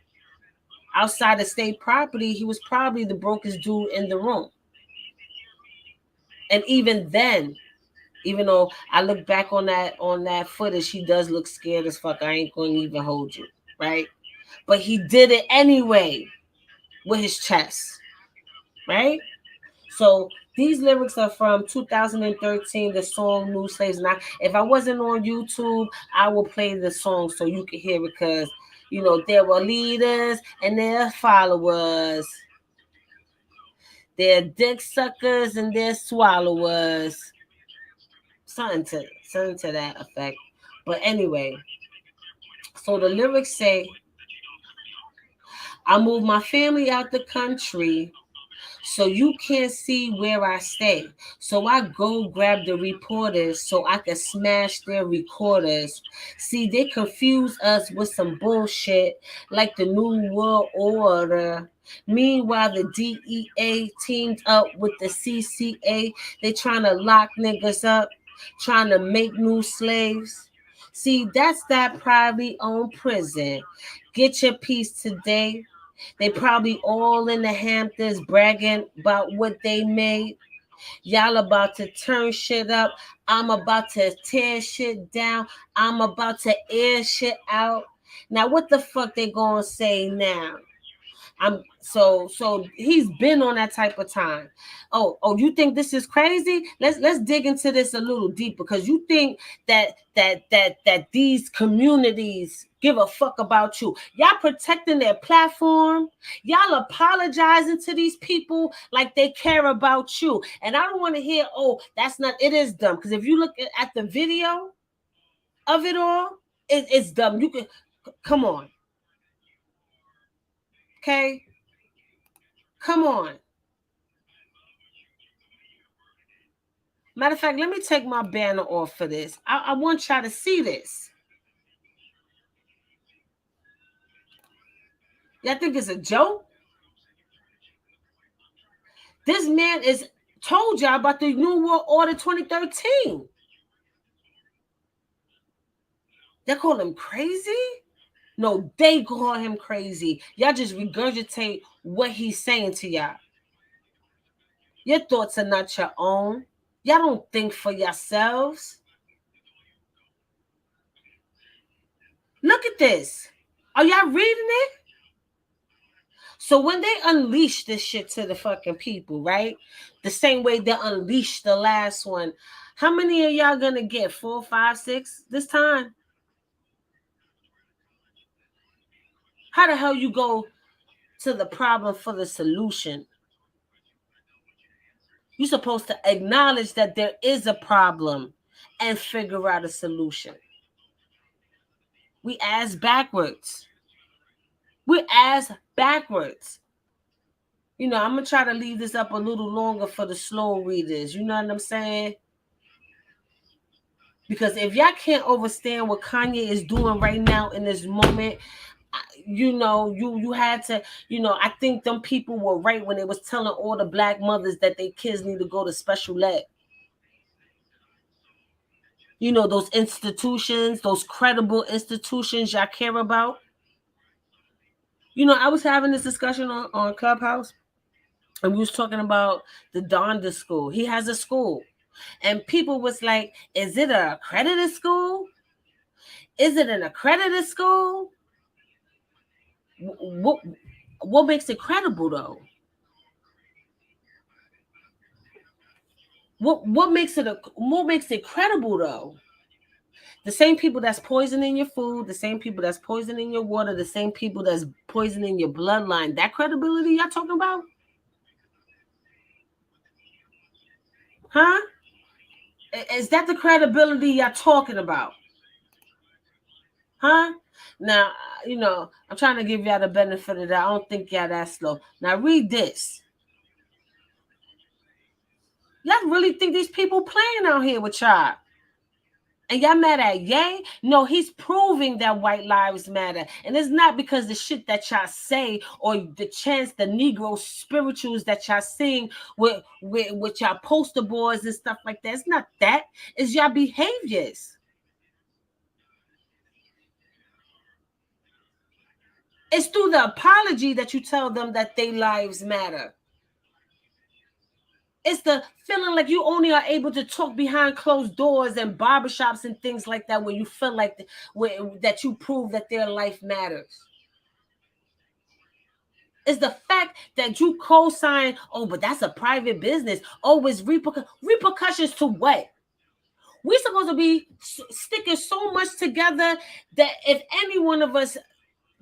Speaker 1: outside of state property, he was probably the brokest dude in the room. And even then, even though I look back on that footage, he does look scared as fuck. I ain't going to even hold you, right? But he did it anyway with his chest, right? So These lyrics are from 2013, the song New Slaves. Now, if I wasn't on YouTube, I will play the song so you can hear it because, you know, there were leaders and their followers. They're dick suckers and they're swallowers. Something to that effect. But anyway, so the lyrics say, I moved my family out the country so you can't see where I stay. So I go grab the reporters so I can smash their recorders. See, they confuse us with some bullshit like the New World Order. Meanwhile, the DEA teamed up with the CCA. They trying to lock niggas up, trying to make new slaves. See, that's that privately owned prison. Get your piece today. They probably all in the Hamptons bragging about what they made. Y'all about to turn shit up. I'm about to tear shit down. I'm about to air shit out. Now what the fuck they gonna say now? So he's been on that type of time. Oh, you think this is crazy? Let's dig into this a little deeper because you think that these communities give a fuck about you. Y'all protecting their platform. Y'all apologizing to these people like they care about you. And I don't want to hear, oh, that's not, it is dumb. Because if you look at the video of it all, it's dumb. You can, come on. Okay? Come on. Matter of fact, let me take my banner off for this. I want y'all to see this. Y'all think it's a joke? This man is told y'all about the New World Order 2013. They call him crazy? No, they call him crazy. Y'all just regurgitate what he's saying to y'all. Your thoughts are not your own. Y'all don't think for yourselves. Look at this. Are y'all reading it? So when they unleash this shit to the fucking people, right? The same way they unleashed the last one. How many of y'all gonna get? 4, 5, 6 this time? How the hell you go to the problem for the solution? You're supposed to acknowledge that there is a problem and figure out a solution. We ass backwards. We ass backwards. You know, I'm going to try to leave this up a little longer for the slow readers. You know what I'm saying? Because if y'all can't understand what Kanye is doing right now in this moment, you know, you had to, you know, I think them people were right when they was telling all the black mothers that their kids need to go to special ed. You know, those institutions, those credible institutions y'all care about. You know, I was having this discussion on Clubhouse, and we was talking about the Donda school. He has a school. And people was like, is it an accredited school? Is it an accredited school? What makes it credible, though? What makes it credible, though? The same people that's poisoning your food, the same people that's poisoning your water, the same people that's poisoning your bloodline. That credibility y'all talking about? Huh? Is that the credibility y'all talking about? Huh? Now, you know, I'm trying to give y'all the benefit of that. I don't think y'all that slow. Now, read this. Y'all really think these people playing out here with y'all? And y'all mad at Ye? No, he's proving that white lives matter. And it's not because the shit that y'all say or the chants, the Negro spirituals that y'all sing with y'all poster boards and stuff like that. It's not that. It's y'all behaviors. It's through the apology that you tell them that their lives matter. It's the feeling like you only are able to talk behind closed doors and barbershops and things like that, where you feel like that you prove that their life matters. It's the fact that you co-sign, oh, but that's a private business. Oh, it's repercussions to what? We're supposed to be sticking so much together that if any one of us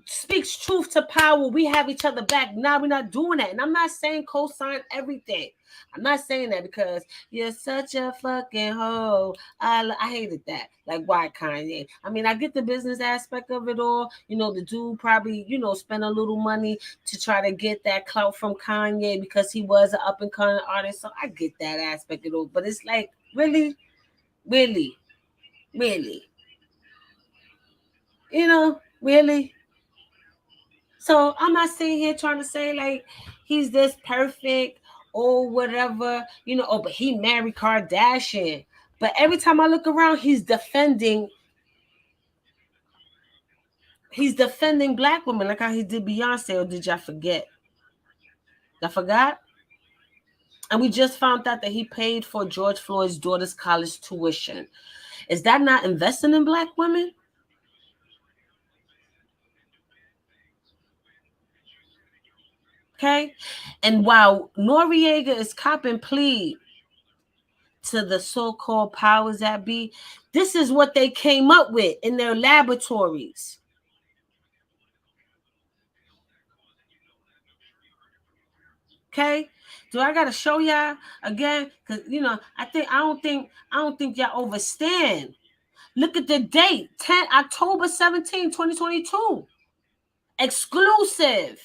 Speaker 1: speaks truth to power, we have each other back. Now we're not doing that. And I'm not saying co-sign everything. I'm not saying that because you're such a fucking hoe. I hated that. Like, why Kanye? I mean, I get the business aspect of it all. You know, the dude probably, you know, spent a little money to try to get that clout from Kanye because he was an up-and-coming artist. So I get that aspect of it all. But it's like, really? Really? Really? You know, really? So I'm not sitting here trying to say like he's this perfect or whatever, you know, oh, but he married Kardashian. But every time I look around, he's defending black women like how he did Beyonce, or did y'all forget? Y'all forgot? And we just found out that he paid for George Floyd's daughter's college tuition. Is that not investing in black women? Okay. And while Noriega is copping plea to the so-called powers that be, this is what they came up with in their laboratories. Okay. Do I gotta show y'all again? Because you know, I don't think y'all overstand. Look at the date, October 17, 2022. Exclusive.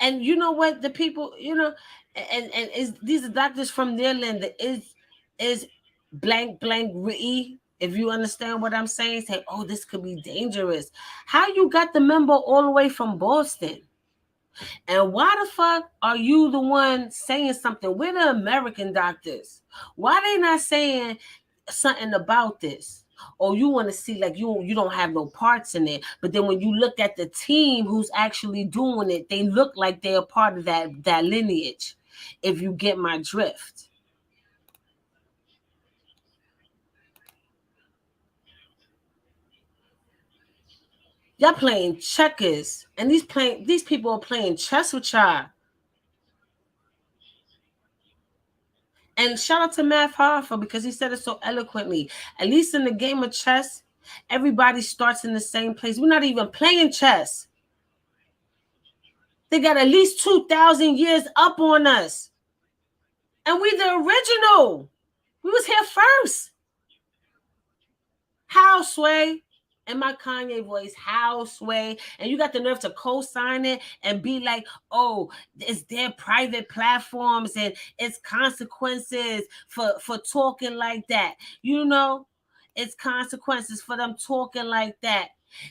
Speaker 1: And you know what? The people, you know, and is these are doctors from their land that is blank re. If you understand what I'm saying, say, oh, this could be dangerous. How you got the member all the way from Boston? And why the fuck are you the one saying something? We're the American doctors. Why they not saying something about this? Or you want to see like you don't have no parts in it. But then when you look at the team who's actually doing it, they look like they're part of that lineage. If you get my drift. Y'all playing checkers, and these people are playing chess with y'all. And shout out to Matt Harfer because he said it so eloquently. At least in the game of chess, everybody starts in the same place. We're not even playing chess. They got at least 2,000 years up on us. And we the original. We was here first. How, Sway? In my Kanye voice, how, Sway? And you got the nerve to co-sign it and be like, oh, it's their private platforms and it's consequences for talking like that. You know, it's consequences for them talking like that.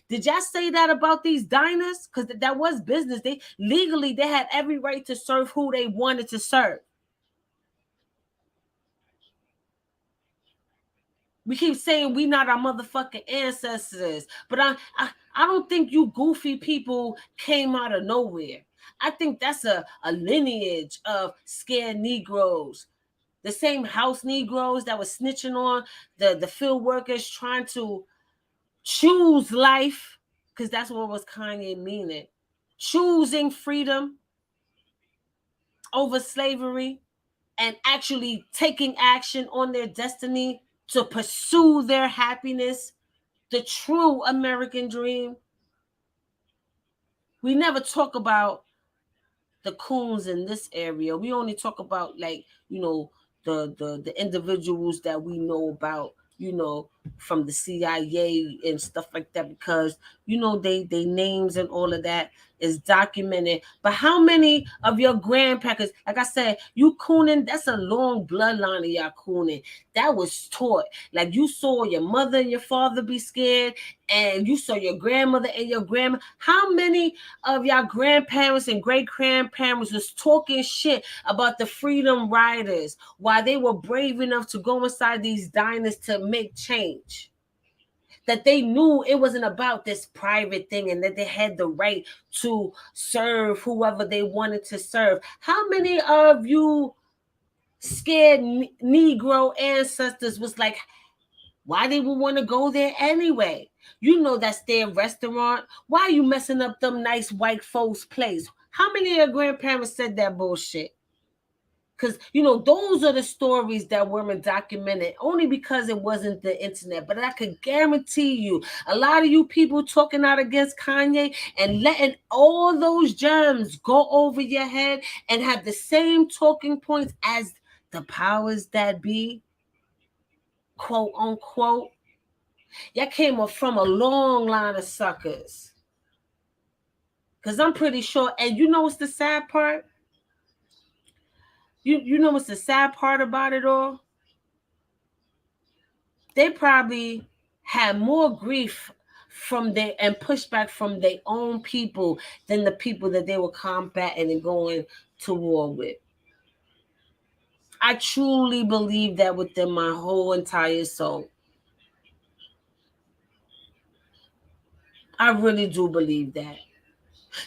Speaker 1: Did y'all say that about these diners? Because that was business. They legally, they had every right to serve who they wanted to serve. We keep saying we not our motherfucking ancestors, but I don't think you goofy people came out of nowhere. I think that's a lineage of scared Negroes. The same house Negroes that was snitching on the field workers trying to choose life, because that's what was Kanye meaning. Choosing freedom over slavery and actually taking action on their destiny to pursue their happiness, the true American dream. We never talk about the coons in this area. We only talk about, like, you know, the individuals that we know about, you know, from the CIA and stuff like that, because, you know, they names and all of that is documented. But how many of your grandparents, like I said, you cooning, that's a long bloodline of y'all cooning. That was taught. Like, you saw your mother and your father be scared, and you saw your grandmother and your grandma. How many of y'all grandparents and great-grandparents was talking shit about the freedom riders while they were brave enough to go inside these diners to make change? That they knew it wasn't about this private thing and that they had the right to serve whoever they wanted to serve. How many of you scared Negro ancestors was like, why they would want to go there anyway? You know that's their restaurant. Why are you messing up them nice white folks' place? How many of your grandparents said that bullshit? Because, you know, those are the stories that weren't documented only because it wasn't the internet. But I could guarantee you, a lot of you people talking out against Kanye and letting all those germs go over your head and have the same talking points as the powers that be, quote unquote, y'all came up from a long line of suckers. Because I'm pretty sure, and you know what's the sad part? You know what's the sad part about it all? They probably had more grief from their and pushback from their own people than the people that they were combating and going to war with. I truly believe that within my whole entire soul. I really do believe that.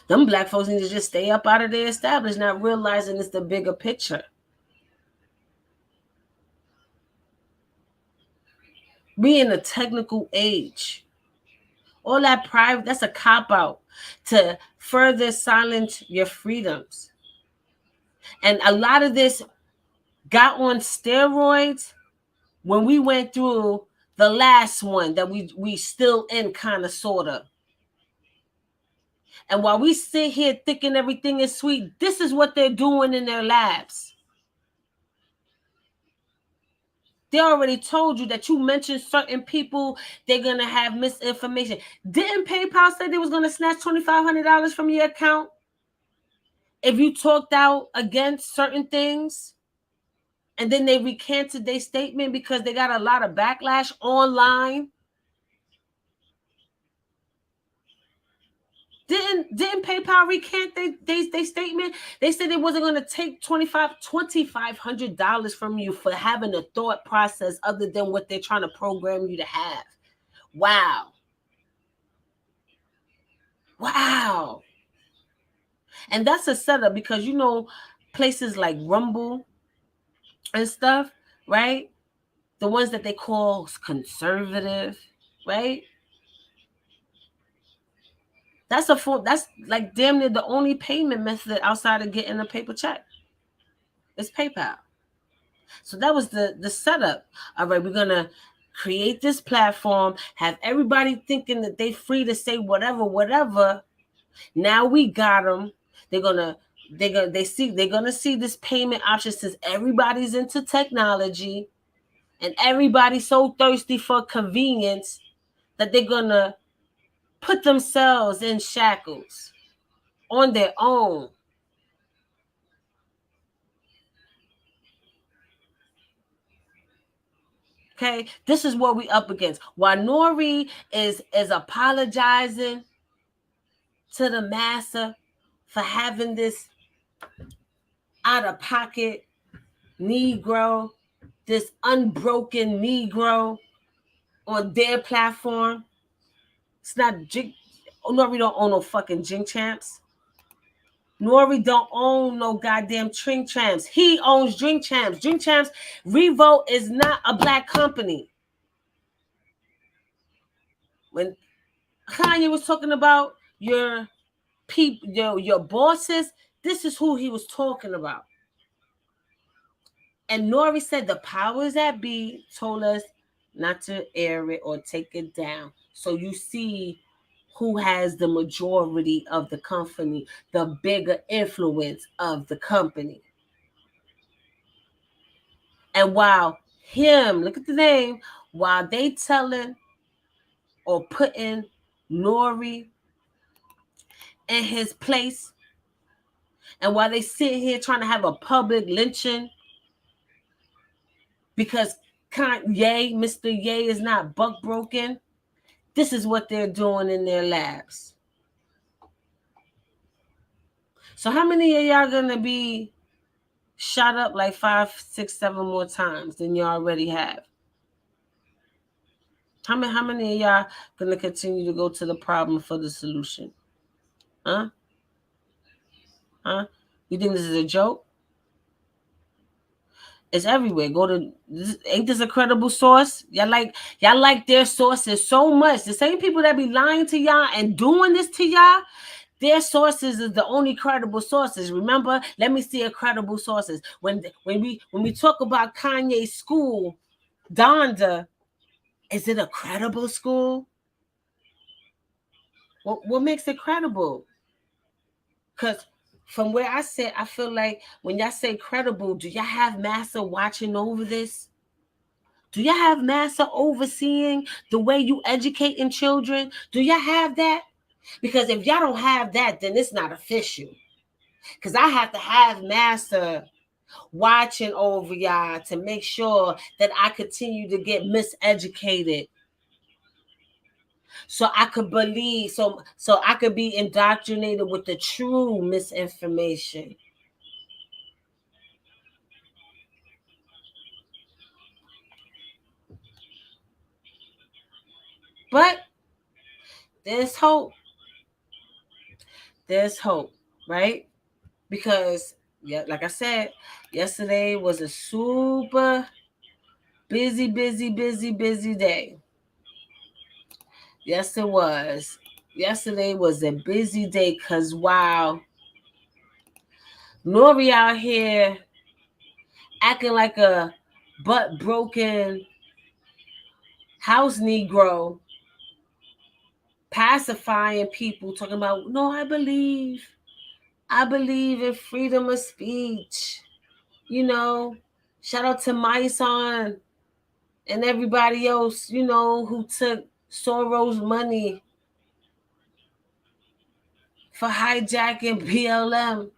Speaker 1: Them black folks need to just stay up out of their establishment, not realizing it's the bigger picture. We in a technical age. All that private, that's a cop-out to further silence your freedoms. And a lot of this got on steroids when we went through the last one that we still in, kind of, sort of. And while we sit here thinking everything is sweet, this is what they're doing in their labs. They already told you that you mentioned certain people, they're going to have misinformation. Didn't PayPal say they was going to snatch $2,500 from your account if you talked out against certain things? And then they recanted their statement because they got a lot of backlash online. Didn't PayPal recant they statement? They said they wasn't going to take $2,500 from you for having a thought process other than what they're trying to program you to have. Wow. Wow. And that's a setup because, you know, places like Rumble and stuff, right? The ones that they call conservative, right? That's like damn near the only payment method outside of getting a paper check. It's PayPal. So that was the setup. All right, we're gonna create this platform, have everybody thinking that they free to say whatever. Now we got them. They're gonna see this payment option since everybody's into technology and everybody's so thirsty for convenience that they're gonna put themselves in shackles on their own. Okay, this is what we up against. While NORE is apologizing to the massa for having this out of pocket Negro, this unbroken Negro on their platform. It's not NORE don't own no fucking Jing Champs. NORE don't own no goddamn Drink Champs. He owns Drink Champs. Drink Champs Revolt is not a black company. When Kanye was talking about your people, your bosses, this is who he was talking about. And NORE said the powers that be told us not to air it or take it down. So you see who has the majority of the company, the bigger influence of the company. And while him, look at the name, while they telling or putting NORE in his place, and while they sit here trying to have a public lynching because Kanye, Mr. Ye is not buck broken, this is what they're doing in their labs. So how many of y'all gonna be shot up like 5, 6, 7 more times than you already have? How many of y'all gonna continue to go to the problem for the solution? Huh? You think this is a joke? It's everywhere. Go to, ain't this a credible source? Y'all like their sources so much. The same people that be lying to y'all and doing this to y'all, their sources is the only credible sources. Remember, let me see a credible sources. When we talk about Kanye's school, Donda, is it a credible school? What makes it credible? Because from where I sit, I feel like when y'all say credible, do y'all have Massa watching over this? Do y'all have Massa overseeing the way you educating children? Do y'all have that? Because if y'all don't have that, then it's not official. Because I have to have Massa watching over y'all to make sure that I continue to get miseducated. So I could believe, so I could be indoctrinated with the true misinformation. But there's hope. There's hope, right? Because, yeah, like I said, yesterday was a super busy day. Yes, it was. Yesterday was a busy day because, wow, NORE out here acting like a butt broken house Negro, pacifying people, talking about, no, I believe in freedom of speech. You know, shout out to Myson and everybody else, you know, who took Soros' money for hijacking BLM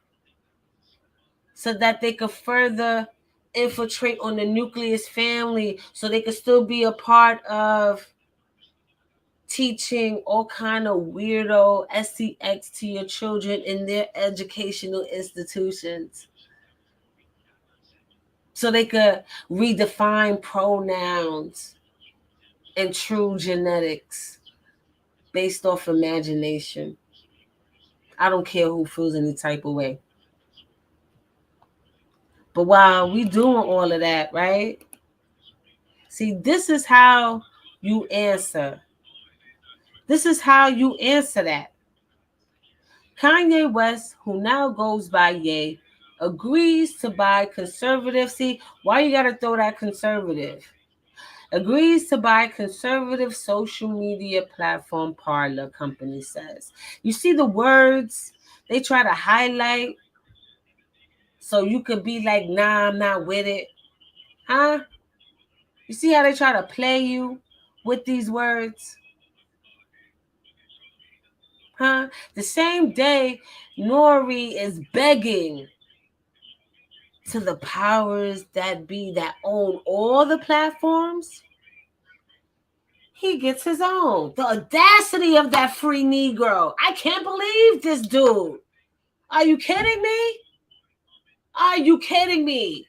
Speaker 1: so that they could further infiltrate on the nucleus family, so they could still be a part of teaching all kind of weirdo SCX to your children in their educational institutions, so they could redefine pronouns and true genetics based off imagination. I don't care who feels any type of way. But while we doing all of that, right? See, this is how you answer. This is how you answer that. Kanye West, who now goes by Ye, agrees to buy conservative. See, why you gotta throw that conservative? Agrees to buy conservative social media platform Parler, company says. You see the words they try to highlight so you could be like, nah, I'm not with it. Huh? You see how they try to play you with these words? Huh? The same day NORE is begging to the powers that be that own all the platforms, he gets his own. The audacity of that free Negro. I can't believe this dude. Are you kidding me? Are you kidding me?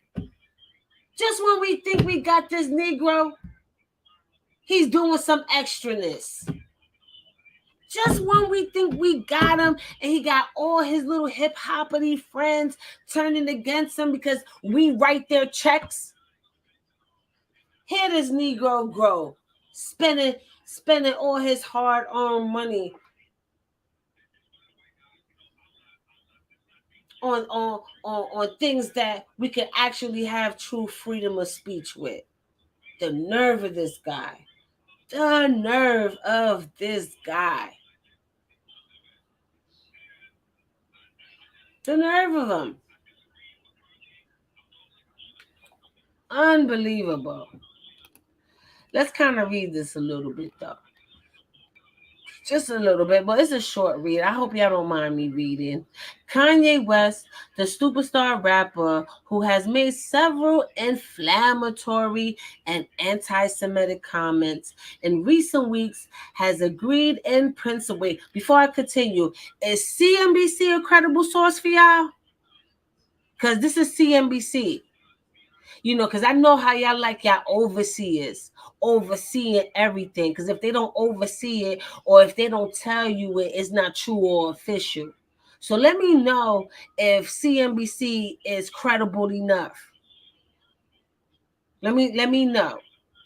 Speaker 1: Just when we think we got this Negro, he's doing some extraness. Just when we think we got him and he got all his little hip-hoppity friends turning against him because we write their checks, here this Negro grow, spending all his hard-earned money on things that we can actually have true freedom of speech with. The nerve of this guy. The nerve of this guy. The nerve of him. Unbelievable. Let's kind of read this a little bit, though. Just a little bit, but it's a short read. I hope y'all don't mind me reading. Kanye West, the superstar rapper who has made several inflammatory and anti-Semitic comments in recent weeks, has agreed in principle. Wait, before I continue, is CNBC a credible source for y'all? Because this is CNBC. You know, because I know how y'all like y'all overseers overseeing everything. Because if they don't oversee it or if they don't tell you it, it's not true or official. So let me know if CNBC is credible enough. Let me know,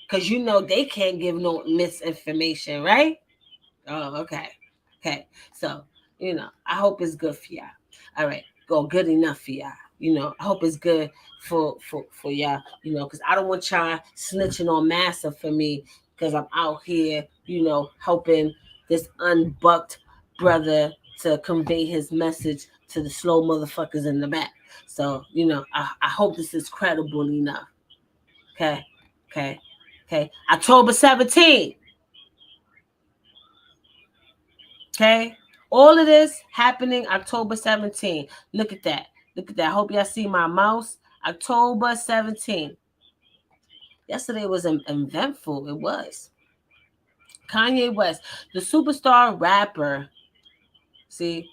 Speaker 1: because you know they can't give no misinformation, right? Oh, okay. Okay. So, I hope it's good for y'all. All right. Go good enough for y'all. I hope it's good for y'all, because I don't want y'all snitching on Massa for me, because I'm out here, helping this unbucked brother to convey his message to the slow motherfuckers in the back. So, I hope this is credible enough. Okay. Okay. Okay. October 17th. Okay. All of this happening October 17th. Look at that. Look at that. I hope y'all see my mouse. October 17th. Yesterday was eventful. It was. Kanye West, the superstar rapper. See,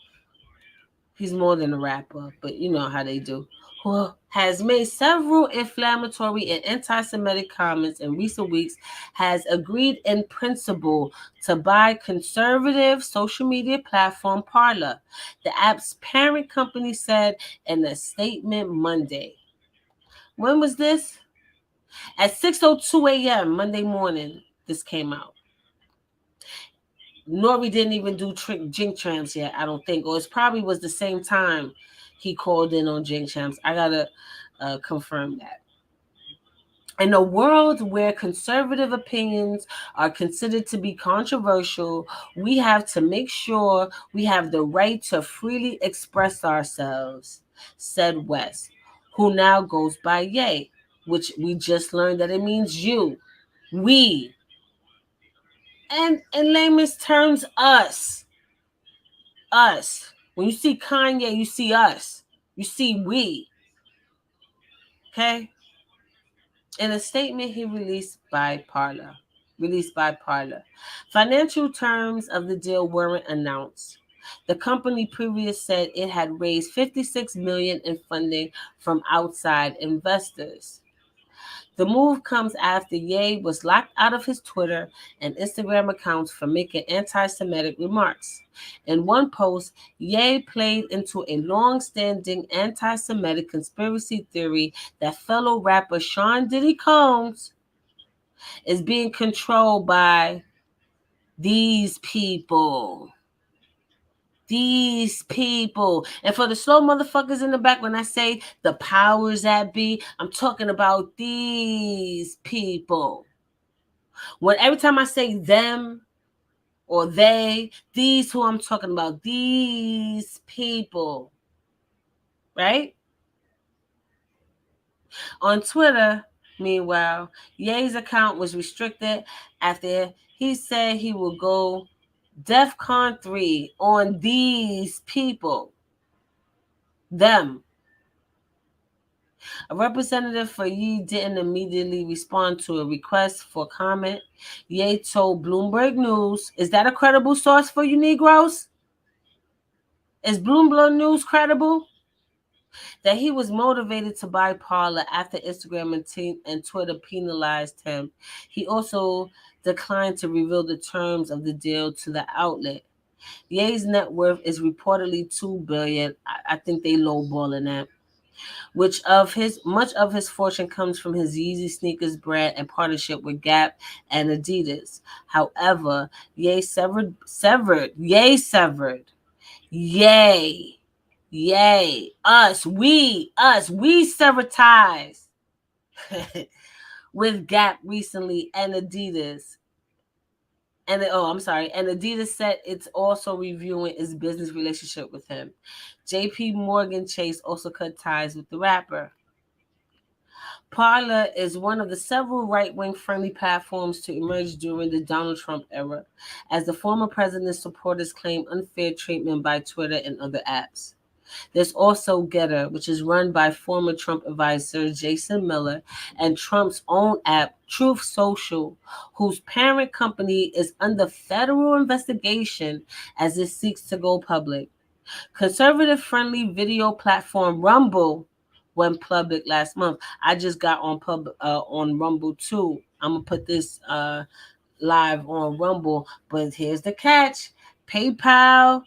Speaker 1: he's more than a rapper, but you know how they do. Who has made several inflammatory and anti-Semitic comments in recent weeks, has agreed in principle to buy conservative social media platform Parler, the app's parent company said in a statement Monday. When was this? At 6:02 a.m. Monday morning, this came out. NORE didn't even do Jink Trams yet, I don't think. Or it probably was the same time he called in on Jink Trams. I got to confirm that. In a world where conservative opinions are considered to be controversial, we have to make sure we have the right to freely express ourselves, said West, who now goes by Ye, which we just learned that it means you, we, and in layman's terms, us. Us. When you see Kanye, you see us. You see we. Okay? In a statement he released by Parler. Financial terms of the deal weren't announced. The company previously said it had raised $56 million in funding from outside investors. The move comes after Ye was locked out of his Twitter and Instagram accounts for making anti-Semitic remarks. In one post, Ye played into a long-standing anti-Semitic conspiracy theory that fellow rapper Sean Diddy Combs is being controlled by these people. These people. And for the slow motherfuckers in the back, when I say the powers that be, I'm talking about these people. When every time I say them or they, these who I'm talking about, these people. Right? On Twitter, meanwhile, Ye's account was restricted after he said he will go DEFCON 3 on these people. Them. A representative for Ye didn't immediately respond to a request for comment. Ye told Bloomberg News, is that a credible source for you Negroes? Is Bloomberg News credible? That he was motivated to buy Parler after Instagram and Twitter penalized him. He also declined to reveal the terms of the deal to the outlet. Ye's net worth is reportedly $2 billion. I think they lowballing that. Much of his fortune comes from his Yeezy sneakers brand and partnership with Gap and Adidas. However, Ye severed, we severed ties with Gap recently and Adidas. And Adidas said it's also reviewing its business relationship with him. JP Morgan Chase also cut ties with the rapper. Parler is one of the several right-wing friendly platforms to emerge during the Donald Trump era, as the former president's supporters claim unfair treatment by Twitter and other apps. There's also Getter, which is run by former Trump advisor Jason Miller, and Trump's own app, Truth Social, whose parent company is under federal investigation as it seeks to go public. Conservative-friendly video platform Rumble went public last month. I just got on Rumble too. I'm gonna put this live on Rumble, but here's the catch: PayPal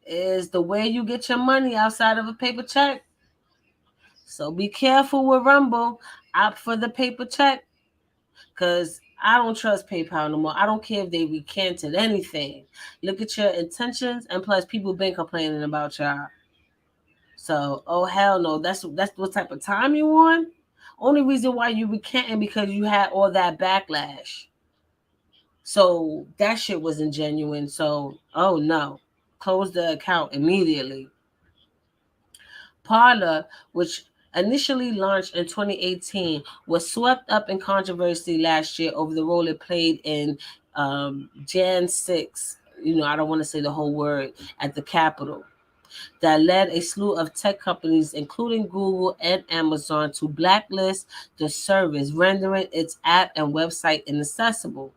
Speaker 1: is the way you get your money outside of a paper check. So be careful with Rumble. Opt for the paper check, because I don't trust PayPal no more. I don't care if they recanted anything. Look at your intentions, and plus, people been complaining about y'all. So, oh hell no, that's what type of time you on. Only reason why you recanting because you had all that backlash. So that shit wasn't genuine. So, oh no, close the account immediately. Parler, which initially launched in 2018, was swept up in controversy last year over the role it played in Jan 6. I don't want to say the whole word at the Capitol. That led a slew of tech companies, including Google and Amazon, to blacklist the service, rendering its app and website inaccessible.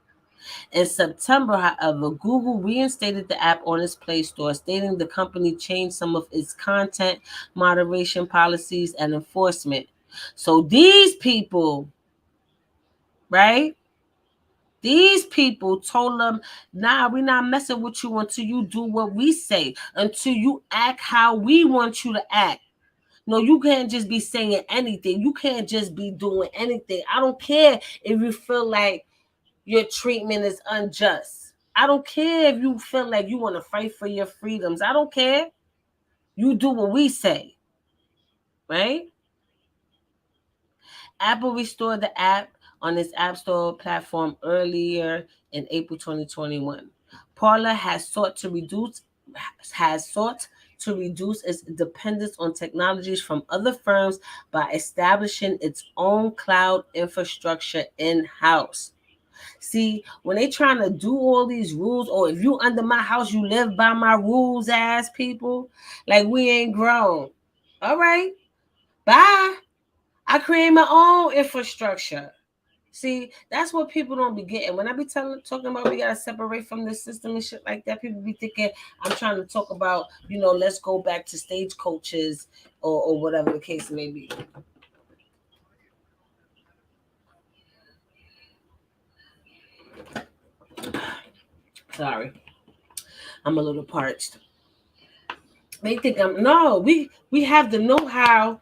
Speaker 1: In September, however, Google reinstated the app on its Play Store, stating the company changed some of its content moderation policies and enforcement. So these people, right? These people told them, nah, we're not messing with you until you do what we say, until you act how we want you to act. No, you can't just be saying anything. You can't just be doing anything. I don't care if you feel like your treatment is unjust. I don't care if you feel like you want to fight for your freedoms. I don't care. You do what we say, right? Apple restored the app on its App Store platform earlier in April 2021. Parler has sought to reduce its dependence on technologies from other firms by establishing its own cloud infrastructure in-house. See, when they trying to do all these rules, or if you under my house, you live by my rules, ass people, like we ain't grown. All right, bye. I create my own infrastructure. See, that's what people don't be getting. When I be talking about we gotta separate from the system and shit like that, people be thinking I'm trying to talk about, let's go back to stagecoaches or whatever the case may be. Sorry, I'm a little parched. They think we have the know-how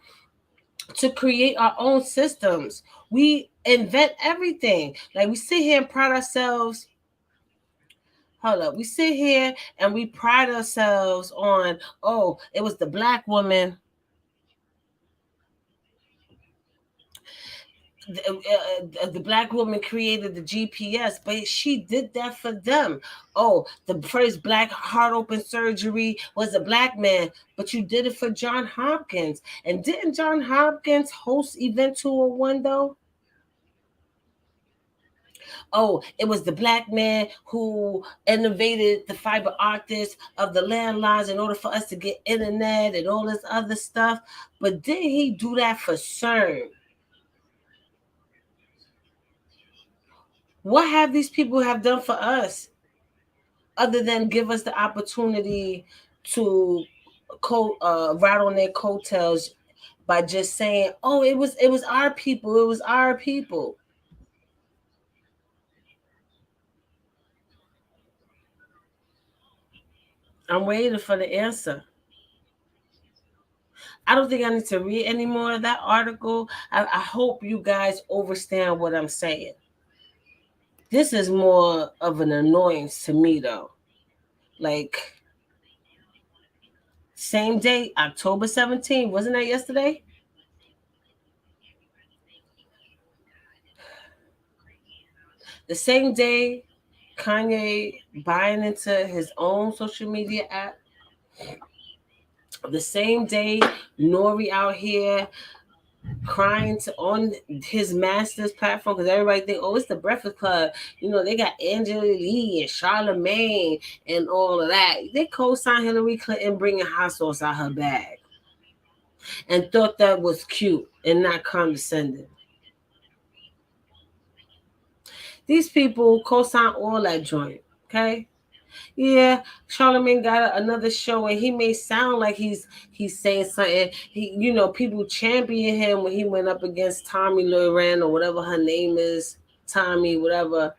Speaker 1: to create our own systems. We invent everything. Like we sit here and pride ourselves. Hold up. We sit here and we pride ourselves on, oh, it was the black woman. The black woman created the GPS, but she did that for them. Oh, the first black heart open surgery was a black man, but you did it for John Hopkins. And didn't John Hopkins host Event 201 though? Oh, it was the black man who innovated the fiber optics of the landlines in order for us to get internet and all this other stuff. But did he do that for CERN? What have these people have done for us other than give us the opportunity to ride on their coattails by just saying, "Oh, it was our people. It was our people." I'm waiting for the answer. I don't think I need to read any more of that article. I hope you guys understand what I'm saying. This is more of an annoyance to me, though. Like, same day, October 17th. Wasn't that yesterday? The same day, Kanye buying into his own social media app. The same day, NORE out here crying on his master's platform because everybody think, oh, it's the Breakfast Club. They got Angela Lee and Charlamagne and all of that. They co-signed Hillary Clinton bringing hot sauce out her bag and thought that was cute and not condescending. These people co-sign all that joint, okay? Yeah, Charlamagne got another show, and he may sound like he's saying something. People champion him when he went up against Tommy Loren or whatever her name is, Tommy, whatever.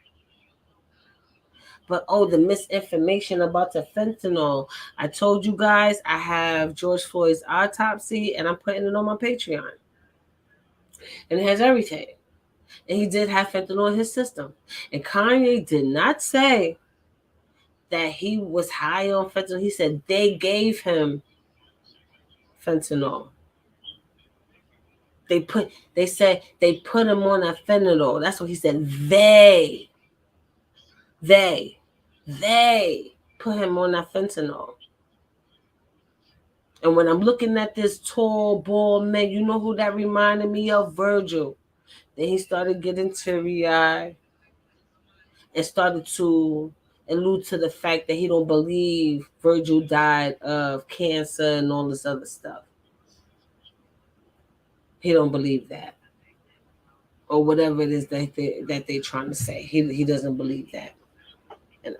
Speaker 1: But the misinformation about the fentanyl. I told you guys I have George Floyd's autopsy and I'm putting it on my Patreon. And it has everything. And he did have fentanyl in his system. And Kanye did not say that he was high on fentanyl. He said they gave him fentanyl. They said they put him on a fentanyl. That's what he said. They put him on that fentanyl. And when I'm looking at this tall, bald man, you know who that reminded me of? Virgil. Then he started getting teary-eyed and started to allude to the fact that he don't believe Virgil died of cancer and all this other stuff. He don't believe that. Or whatever it is that they're trying to say. He doesn't believe that.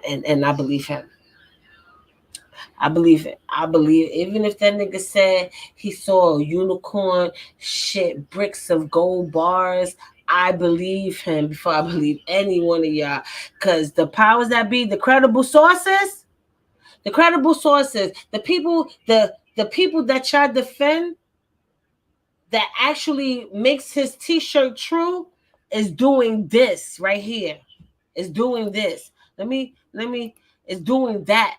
Speaker 1: And I believe him. I believe it. I believe it. Even if that nigga said he saw a unicorn, shit, bricks of gold bars, I believe him before I believe any one of y'all. Because the powers that be, the credible sources, the people, the people that try to defend, that actually makes his t-shirt true, is doing this right here. Is doing this. Let me, is doing that.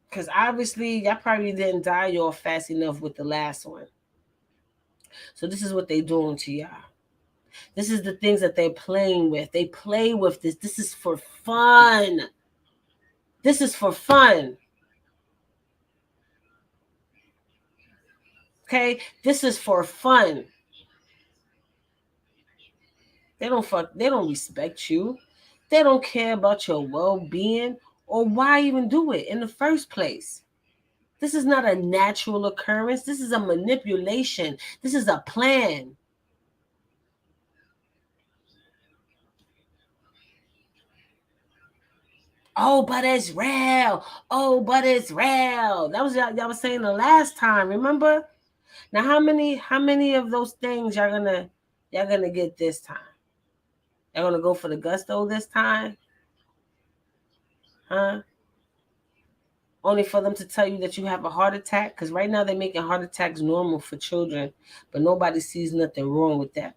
Speaker 1: Because obviously, y'all probably didn't die y'all fast enough with the last one. So this is what they doing to y'all. This is the things that they're playing with. They play with this. This is for fun. This is for fun. Okay? This is for fun. They don't respect you. They don't care about your well-being or why even do it in the first place. This is not a natural occurrence. This is a manipulation. This is a plan. Oh, but it's real. Oh, but it's real. That was y'all was saying the last time. Remember? Now, how many of those things y'all gonna get this time? Y'all gonna go for the gusto this time? Huh? Only for them to tell you that you have a heart attack? Because right now they're making heart attacks normal for children, but nobody sees nothing wrong with that.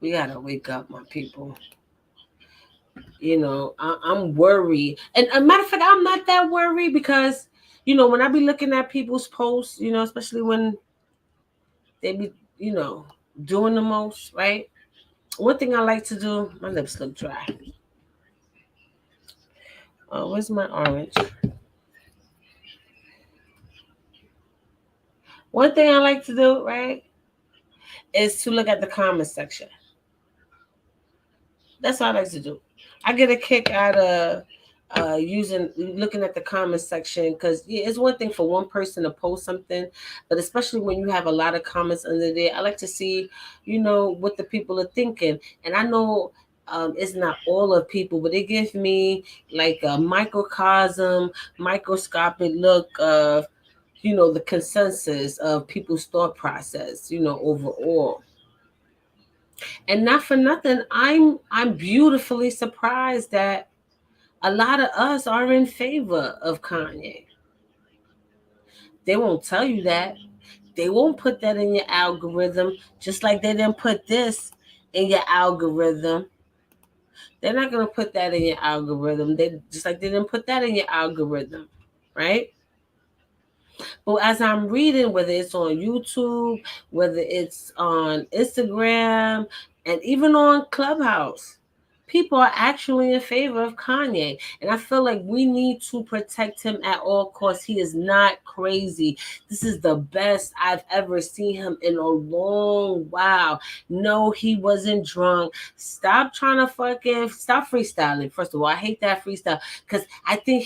Speaker 1: We gotta wake up, my people. You know, I'm worried. And a matter of fact, I'm not that worried because, you know, when I be looking at people's posts, you know, especially when they be, you know, doing the most, right? One thing I like to do, my lips look dry. Oh, where's my orange? One thing I like to do, right, is to look at the comment section. That's what I like to do. I get a kick out of looking at the comment section because it's one thing for one person to post something, but especially when you have a lot of comments under there, I like to see, you know, what the people are thinking. And I know it's not all of people, but it gives me like a microscopic look of, you know, the consensus of people's thought process, you know, overall. And not for nothing, I'm beautifully surprised that a lot of us are in favor of Kanye. They won't tell you that. They won't put that in your algorithm, just like they didn't put this in your algorithm. They're not going to put that in your algorithm. They just like they didn't put that in your algorithm, right? But as I'm reading, whether it's on YouTube, whether it's on Instagram, and even on Clubhouse, people are actually in favor of Kanye. And I feel like we need to protect him at all costs. He is not crazy. This is the best I've ever seen him in a long while. No, he wasn't drunk. Stop trying to stop freestyling. First of all, I hate that freestyle because I think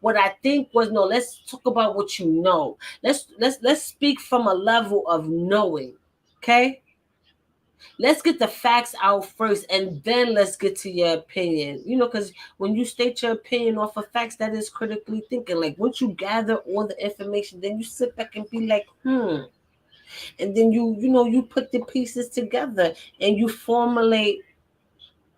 Speaker 1: let's talk about what you know. Let's speak from a level of knowing. Okay? Let's get the facts out first, and then let's get to your opinion. Because when you state your opinion off of facts, that is critically thinking. Like, once you gather all the information, then you sit back and be like, and then you put the pieces together and you formulate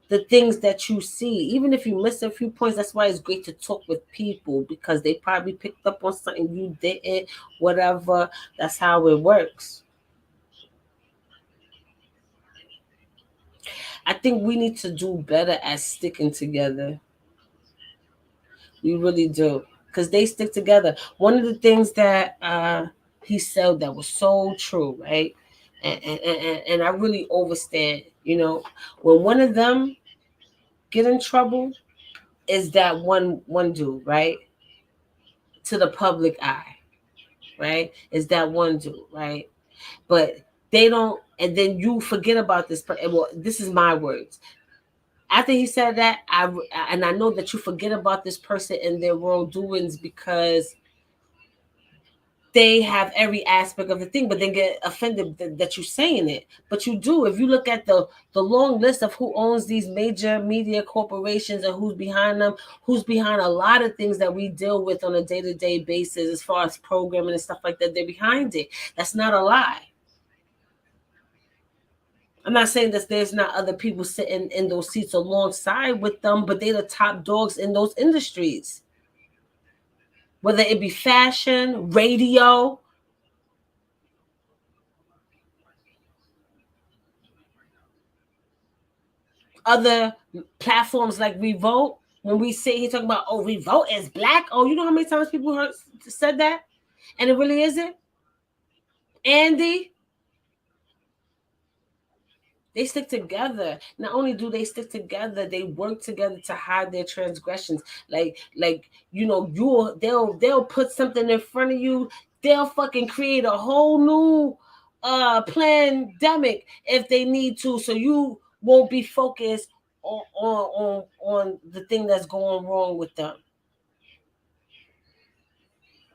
Speaker 1: the things that you see. Even if you miss a few points, that's why it's great to talk with people, because they probably picked up on something you didn't, whatever. That's how it works. I think we need to do better at sticking together. We really do, because they stick together. One of the things that he said that was so true, right? And I really overstand. When one of them get in trouble, is that one dude, right? To the public eye, right? Is that one dude, right? But they don't, and then you forget about this. Well, this is my words. After he said that, I know that you forget about this person and their wrongdoings because they have every aspect of the thing, but then get offended that you're saying it. But you do. If you look at the long list of who owns these major media corporations and who's behind them, who's behind a lot of things that we deal with on a day-to-day basis as far as programming and stuff like that, they're behind it. That's not a lie. I'm not saying that there's not other people sitting in those seats alongside with them, but they're the top dogs in those industries. Whether it be fashion, radio, other platforms like Revolt. When we say, he talking about, oh, Revolt is black. Oh, you know how many times people said that? And it really isn't. Andy, they stick together. Not only do they stick together, they work together to hide their transgressions. They'll put something in front of you. They'll fucking create a whole new pandemic if they need to, so you won't be focused on the thing that's going wrong with them.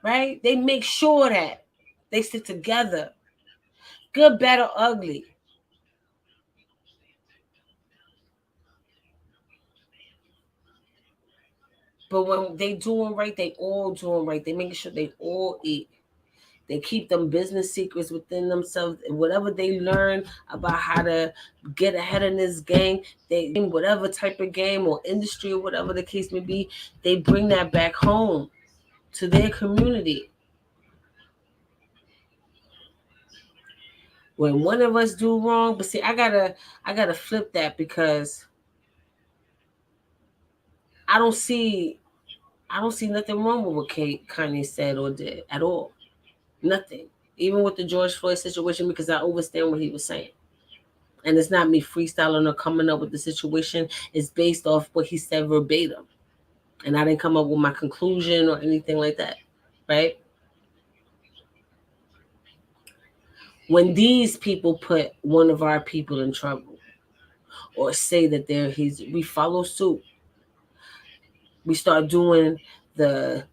Speaker 1: Right? They make sure that they stick together. Good, bad, or ugly. But when they doing right, they all doing right. They making sure they all eat. They keep them business secrets within themselves. And whatever they learn about how to get ahead in this game, whatever type of game or industry or whatever the case may be, they bring that back home to their community. When one of us do wrong, but see, I gotta flip that, because I don't see nothing wrong with what Kanye said or did at all. Nothing. Even with the George Floyd situation, because I understand what he was saying. And it's not me freestyling or coming up with the situation. It's based off what he said verbatim. And I didn't come up with my conclusion or anything like that. Right? When these people put one of our people in trouble or say that we follow suit. We start doing the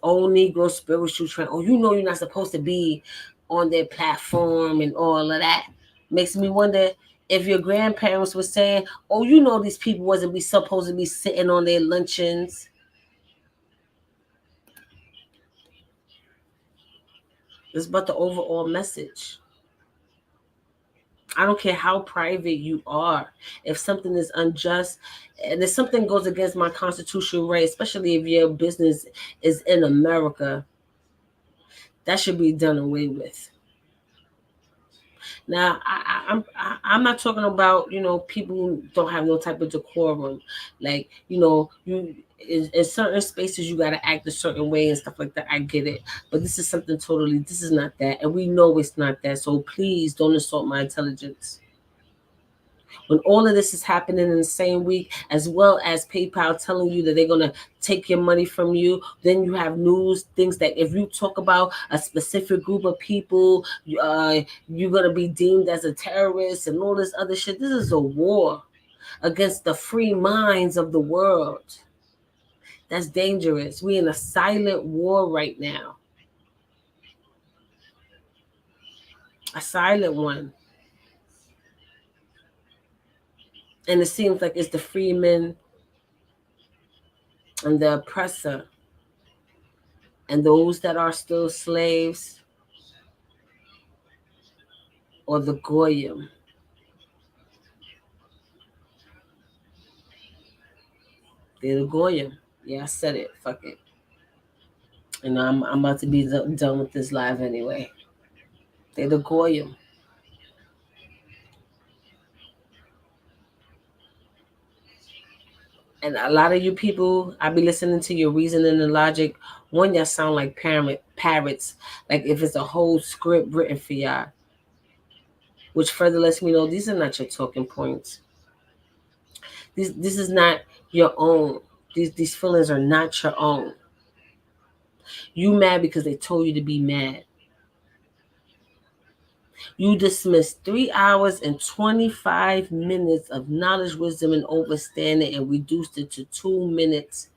Speaker 1: old Negro spiritual trend. Oh, you're not supposed to be on their platform and all of that. Makes me wonder if your grandparents were saying, oh, these people wasn't supposed to be sitting on their luncheons. It's about the overall message. I don't care how private you are. If something is unjust, and if something goes against my constitutional right, especially if your business is in America, that should be done away with. Now, I'm not talking about people who don't have no type of decorum, like you in certain spaces you got to act a certain way and stuff like that. I get it, but this is something totally. This is not that, and we know it's not that. So please don't insult my intelligence. When all of this is happening in the same week, as well as PayPal telling you that they're going to take your money from you, then you have news, things that if you talk about a specific group of people, you're going to be deemed as a terrorist and all this other shit. This is a war against the free minds of the world. That's dangerous. We're in a silent war right now. A silent one. And it seems like it's the freeman and the oppressor and those that are still slaves, or the goyim. They're the goyim. Yeah, I said it. Fuck it. And I'm about to be done with this live anyway. They're the goyim. And a lot of you people, I be listening to your reasoning and logic. One, y'all sound like parrots. Like if it's a whole script written for y'all, which further lets me know these are not your talking points. This is not your own. These feelings are not your own. You mad because they told you to be mad. You dismissed 3 hours and 25 minutes of knowledge, wisdom, and understanding and reduced it to 2 minutes.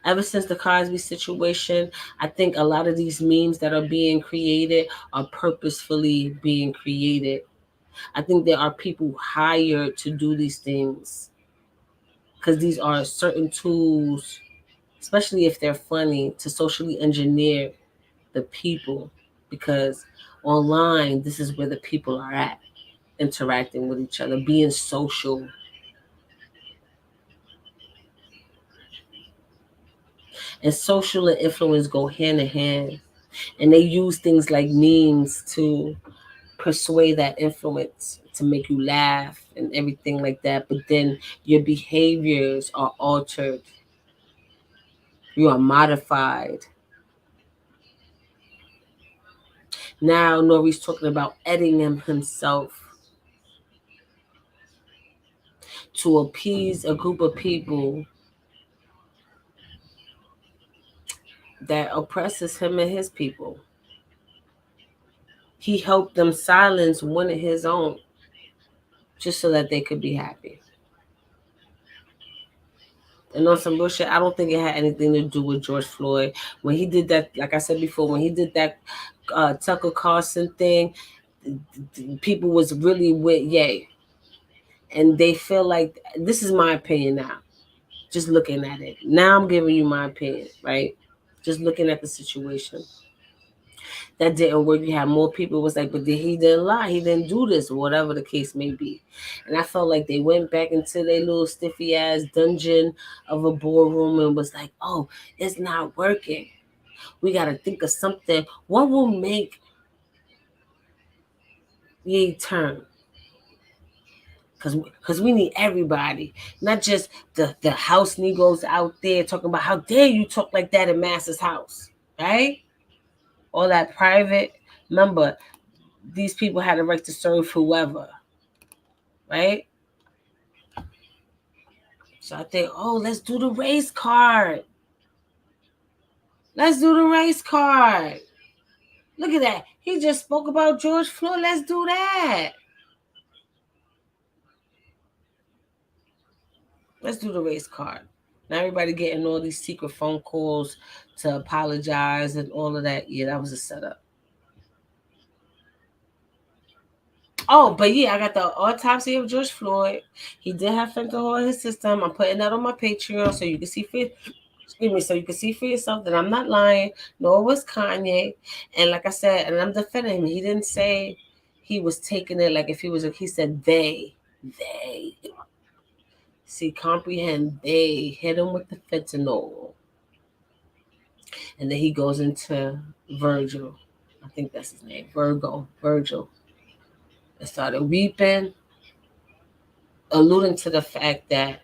Speaker 1: Ever since the Cosby situation, I think a lot of these memes that are being created are purposefully being created. I think there are people hired to do these things because these are certain tools, especially if they're funny, to socially engineer the people. Because online, this is where the people are at, interacting with each other, being social. And social and influence go hand in hand. And they use things like memes to persuade that influence, to make you laugh and everything like that. But then your behaviors are altered, you are modified. Now Nori's talking about editing himself to appease a group of people that oppresses him and his people. He helped them silence one of his own just so that they could be happy. And on some bullshit, I don't think it had anything to do with George Floyd. When he did that, like I said before, when he did that Tucker Carlson thing, people was really with Ye. And they feel like, this is my opinion now, just looking at it. Now I'm giving you my opinion, right? Just looking at the situation. That didn't work. You had more people was like, but he didn't lie. He didn't do this, or whatever the case may be. And I felt like they went back into their little stiffy ass dungeon of a boardroom and was like, oh, it's not working. We got to think of something. What will make ye turn? Because we need everybody, not just the house Negroes out there talking about how dare you talk like that in Master's house, right? All that private. Remember, these people had a right to serve whoever, right? So I think, oh, let's do the race card. Let's do the race card. Look at that. He just spoke about George Floyd. Let's do that. Let's do the race card. Now everybody getting all these secret phone calls to apologize and all of that. Yeah, that was a setup. Oh, but yeah, I got the autopsy of George Floyd. He did have fentanyl in his system. I'm putting that on my Patreon so you can see so you can see for yourself that I'm not lying, nor was Kanye. And like I said, and I'm defending him. He didn't say he was taking it like if he was. He said they. See, comprehend. They hit him with the fentanyl, and then he goes into Virgil. I think that's his name, Virgil, and started weeping, alluding to the fact that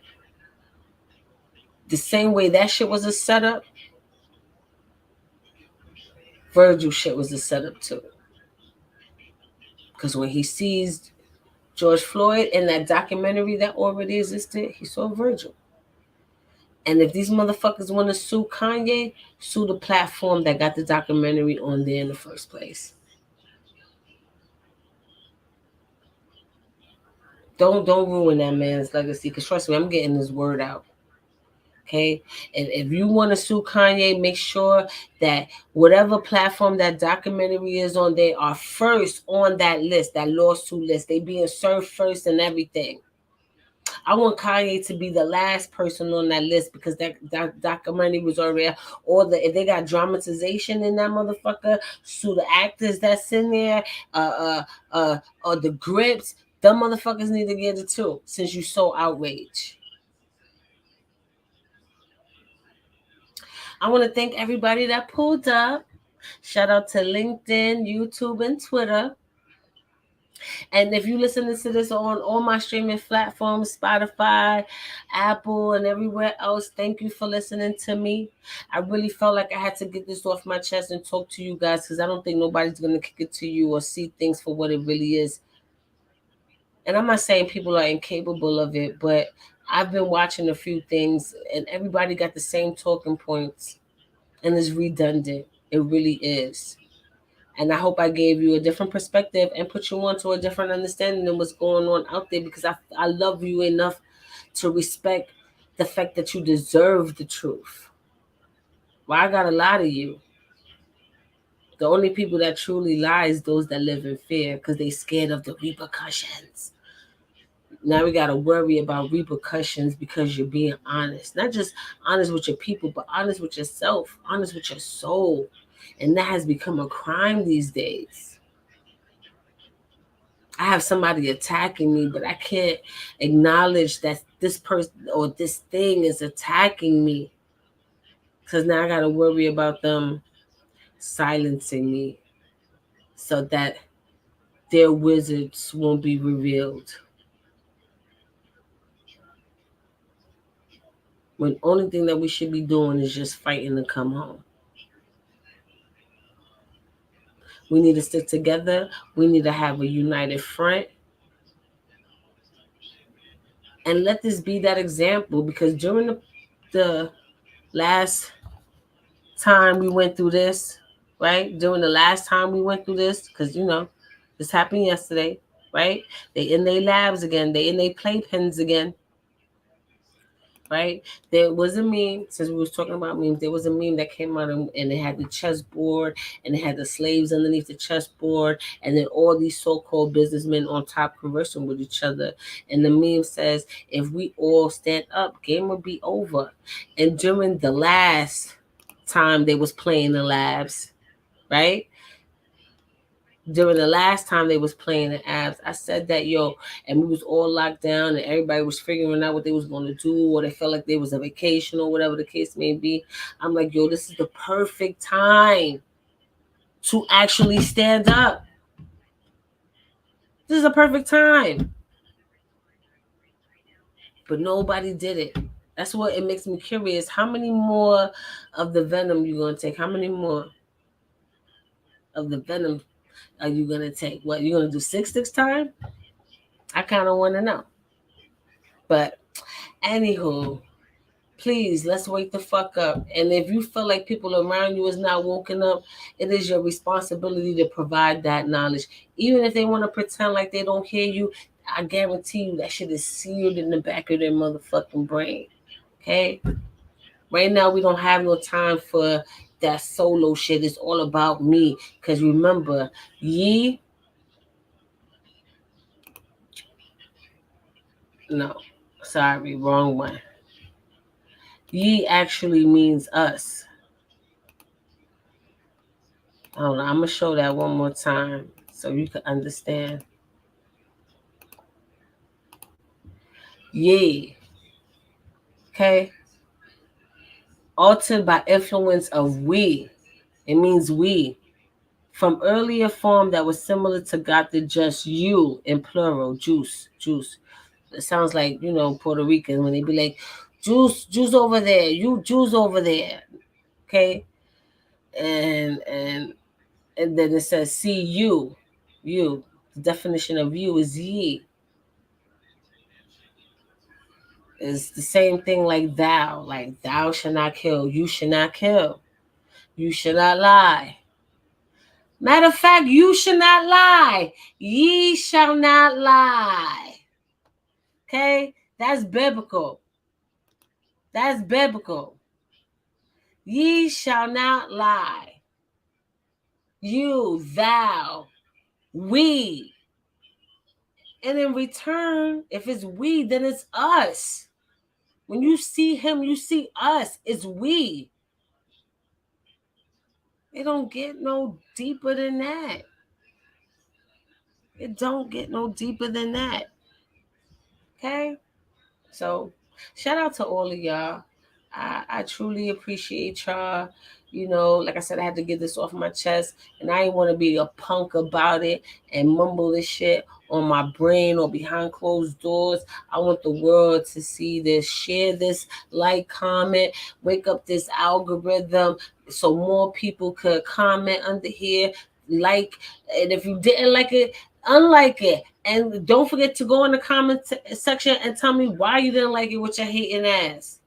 Speaker 1: the same way that shit was a setup, Virgil shit was a setup too. Because when he sees George Floyd in that documentary that already existed, he saw Virgil. And if these motherfuckers want to sue Kanye, sue the platform that got the documentary on there in the first place. Don't ruin that man's legacy. Because trust me, I'm getting this word out. Okay, and if you want to sue Kanye, make sure that whatever platform that documentary is on, they are first on that list, that lawsuit list. They being served first and everything. I want Kanye to be the last person on that list because that documentary was already. Or if they got dramatization in that motherfucker, sue the actors that's in there, or the grips. Them motherfuckers need to get it too, since you so outraged. I want to thank everybody that pulled up. Shout out to LinkedIn, YouTube, and Twitter. And if you listen to this on all my streaming platforms, Spotify, Apple, and everywhere else, thank you for listening to me. I really felt like I had to get this off my chest and talk to you guys because I don't think nobody's going to kick it to you or see things for what it really is. And I'm not saying people are incapable of it, but I've been watching a few things and everybody got the same talking points and it's redundant. It really is. And I hope I gave you a different perspective and put you on to a different understanding than what's going on out there because I love you enough to respect the fact that you deserve the truth. Well, I got a lot of you. The only people that truly lie is those that live in fear because they scared of the repercussions. Now we got to worry about repercussions because you're being honest. Not just honest with your people, but honest with yourself, honest with your soul. And that has become a crime these days. I have somebody attacking me, but I can't acknowledge that this person or this thing is attacking me. Because now I got to worry about them silencing me so that their wizards won't be revealed. When the only thing that we should be doing is just fighting to come home. We need to stick together. We need to have a united front. And let this be that example because during the last time we went through this, right? During the last time we went through this, because, this happened yesterday, right? They in their labs again. They in their playpens again. Right? There was a meme, since we was talking about memes, there was a meme that came out and it had the chessboard and it had the slaves underneath the chessboard and then all these so-called businessmen on top conversing with each other. And the meme says, if we all stand up, game will be over. And during the last time they was playing the labs, right? During the last time they was playing the apps, I said that, and we was all locked down and everybody was figuring out what they was going to do or they felt like there was a vacation or whatever the case may be. I'm like, this is the perfect time to actually stand up. This is a perfect time. But nobody did it. That's what it makes me curious. How many more of the venom you going to take? How many more of the venom are you going to take? What, you going to do 6 this time? I kind of want to know. But anywho, please, let's wake the fuck up. And if you feel like people around you is not woken up, it is your responsibility to provide that knowledge. Even if they want to pretend like they don't hear you, I guarantee you that shit is seared in the back of their motherfucking brain. Okay? Right now, we don't have no time for that solo shit. It's all about me. Because remember, no, sorry, wrong one. Ye actually means us. Hold on, I'm going to show that one more time so you can understand. Ye. Okay? Altered by influence of we. It means we. From earlier form that was similar to God the just you in plural, juice. It sounds like, Puerto Rican when they be like, juice over there, you Jews over there. Okay? And then it says see you. You. The definition of you is ye. It's the same thing like thou shall not kill, you should not kill, you should not lie. Matter of fact, you should not lie. Ye shall not lie. Okay? That's biblical. That's biblical. Ye shall not lie. You, thou, we. And in return, if it's we, then it's us. When you see him, you see us. It's we. It don't get no deeper than that. It don't get no deeper than that. Okay? So, shout out to all of y'all. I truly appreciate y'all. You know, like I said, I had to get this off my chest, and I didn't want to be a punk about it and mumble this shit on my brain or behind closed doors. I want the world to see this, share this, like, comment, wake up this algorithm so more people could comment under here, like, and if you didn't like it, unlike it. And don't forget to go in the comment section and tell me why you didn't like it with your hating ass.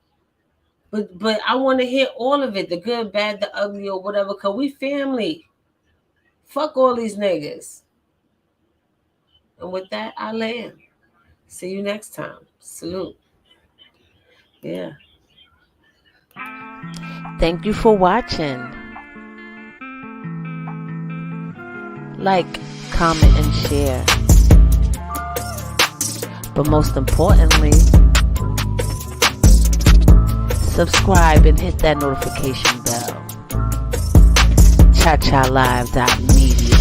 Speaker 1: But I want to hear all of it, the good, bad, the ugly, or whatever, because we family. Fuck all these niggas. And with that, I land. See you next time. Salute. Yeah. Thank you for watching. Like, comment, and share. But most importantly, subscribe and hit that notification bell. ChaChaLive.media.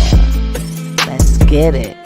Speaker 1: Let's get it.